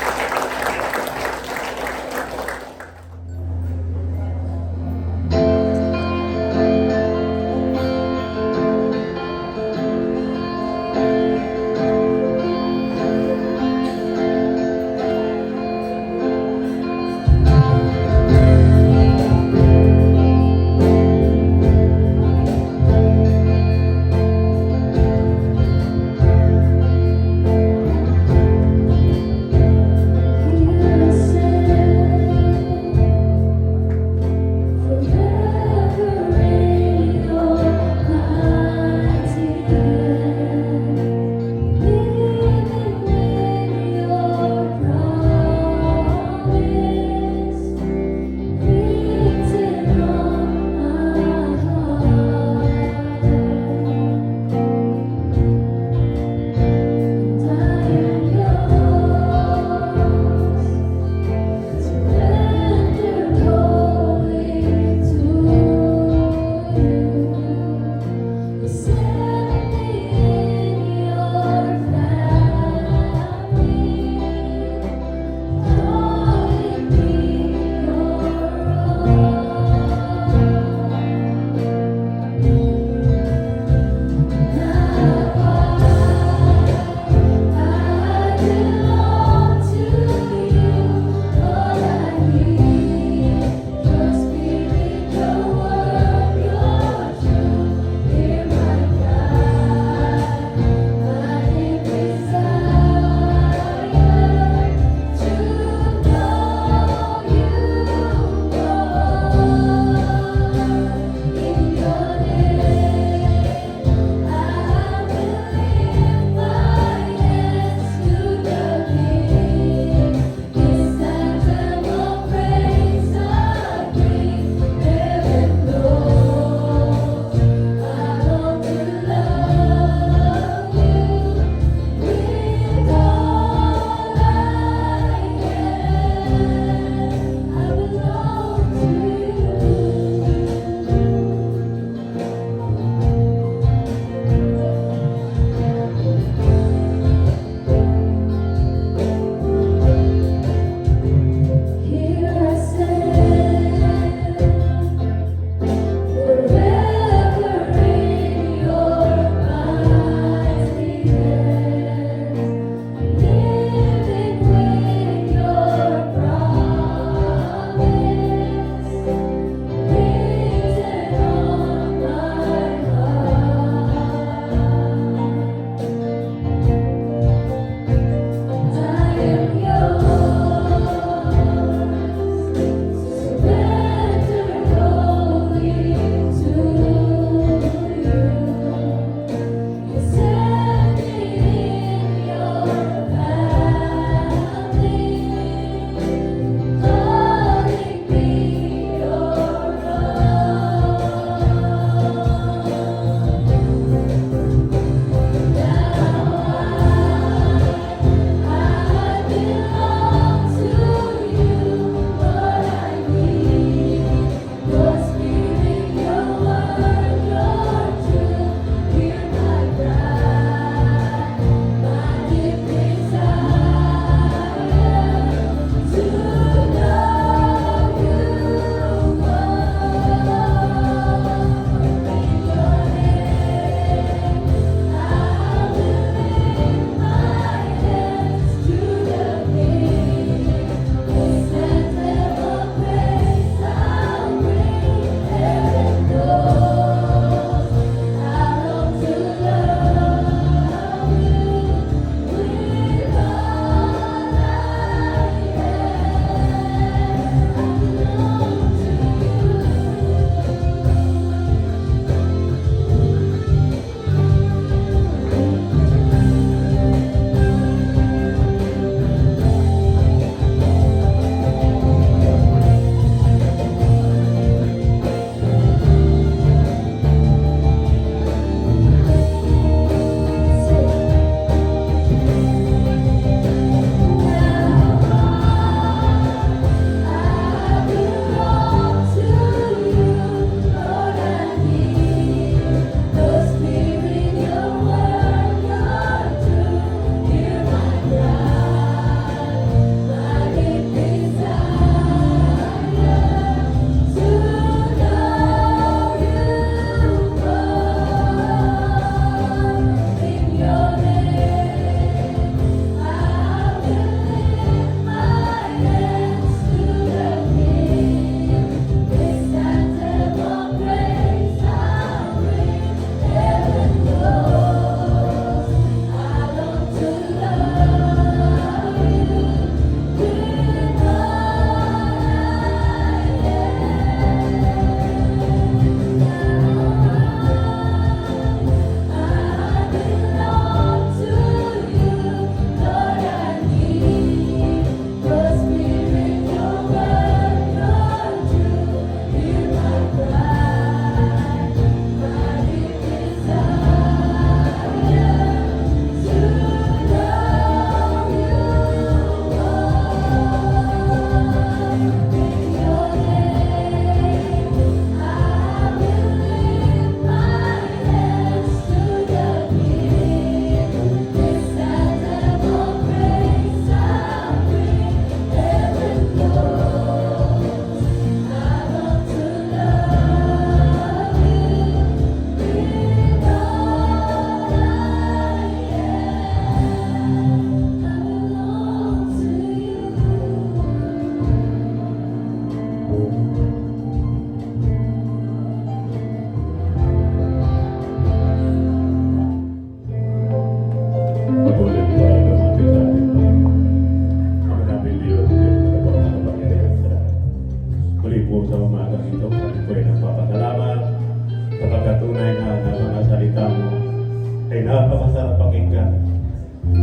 napakasarap pakinggan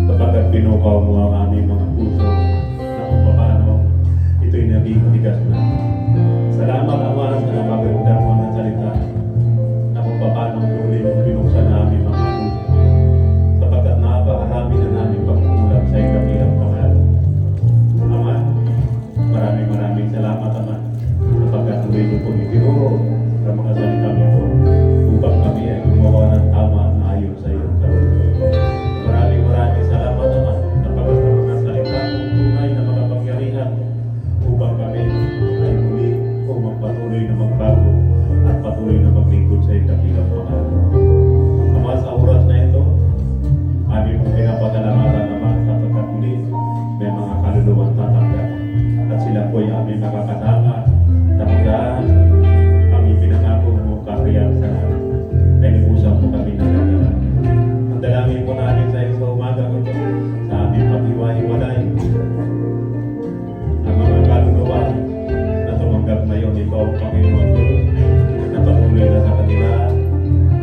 sapagkat pinukaw mo ang aming mga puso na kung paano ito'y naging matigas na. Salamat Ama sa napagandang mga salita na kung paano muli mong binuksan na aming mga puso sapagkat napakarami na namin pagkukulang sa iyong dakilang pangalan. Ama, maraming salamat Ama sapagkat muli niyo pong itinuro sa mga salitang ito upang kami ay gumawa ng tama na ayon sa iyong kalooban. Maraming salamat Ama sapagkat ang mga salita mong tunay na makapangyarihan upang kami ay muli o magpatuloy na magbago at patuloy na maglingkod sa iyong dakilang pangalan. Ama, sa oras na ito, aming pong pinapasalamatan Ama sapagkat muli may mga kaluluwang tatanggap at sila po ay aming makakasama sa pagdaan ang ipinangako mo kaharian sa namin ay nag-usap po kami na ganyan. Ang dalangin po namin sa iyo sa umaga ito sa aming pag-iwa-iwalay ang mga kaluluwa na tumanggap ngayon ikaw Panginoon Diyos na patuloy na sa kanila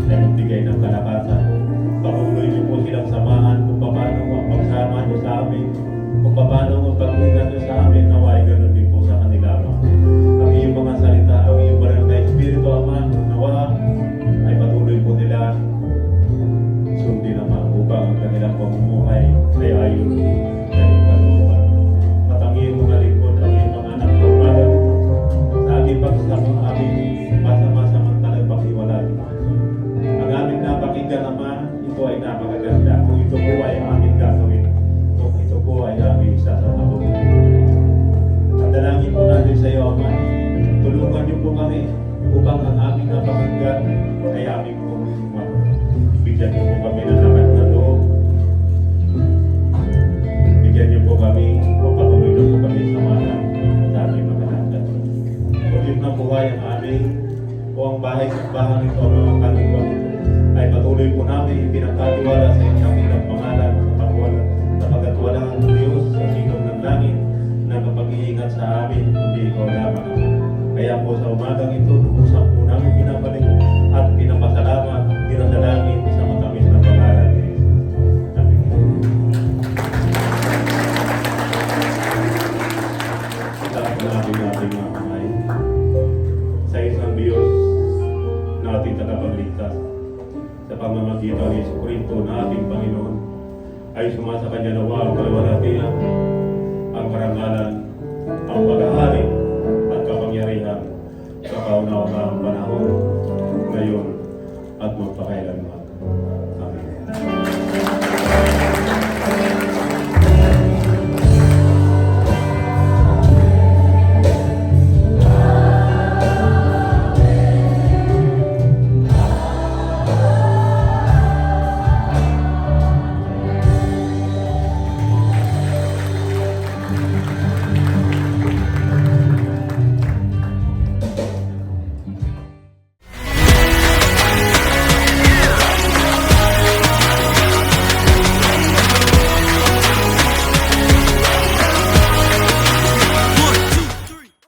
ay magbigay ng kalakasan. Patuloy niyo po silang samahan kung paano ang pagsama niyo sa amin, kung paano ang pag-ingat niyo sa amin, naway ganun din po sa kanila Ama. Ang iyong mga salita, ang iyong banal na Espiritu Ama, nawa ay patuloy po nila sundin Ama upang ang kanilang pamumuhay ay ayon sa iyong kalooban. At ang iyong mga lingkod, ang iyong mga anak na umaga sa aming pagsama, aming masa-masamantalang pag-iwalay. Ang aming napakinggan Ama, ito ay napakaganda. Kung ito po ay aming gagawin, kung ito po ay aming sasasabunin. At dalangin po natin sa iyo Ama, tulungan niyo po kami upang ang aming napakinggan ay aming pumulungan. Bigyan niyo po kami ng lakas na loob. Bigyan niyo po kami o patuloy niyo po kami samahan sa aming mga lakad. Ulit na buhay ang aming o ang bahay-simbahan nito, ang mga kaluluwa nito ay patuloy po namin pinagkatiwala sa inyong ilang pangalan sapagkat wala ang Diyos sa silong ng langit na kapag-iingat sa amin kundi ikaw lamang Ama. Kaya po sa umagang ito, usap po namin pinabalik at pinapasalamat, dinadalangin sa matamis na pangalan ni Jesus. Amen. Salamat natin mga kamay sa isang Diyos na ating tagapagligtas sa pamamagitan ni Jesucristo na ating Panginoon ay sumasa kanya nawa ang kalwalhatian, ang karangalan, ang paghahari at kapangyarihan sa kauna-unahang panahon, ngayon at magpakailanman. Amen.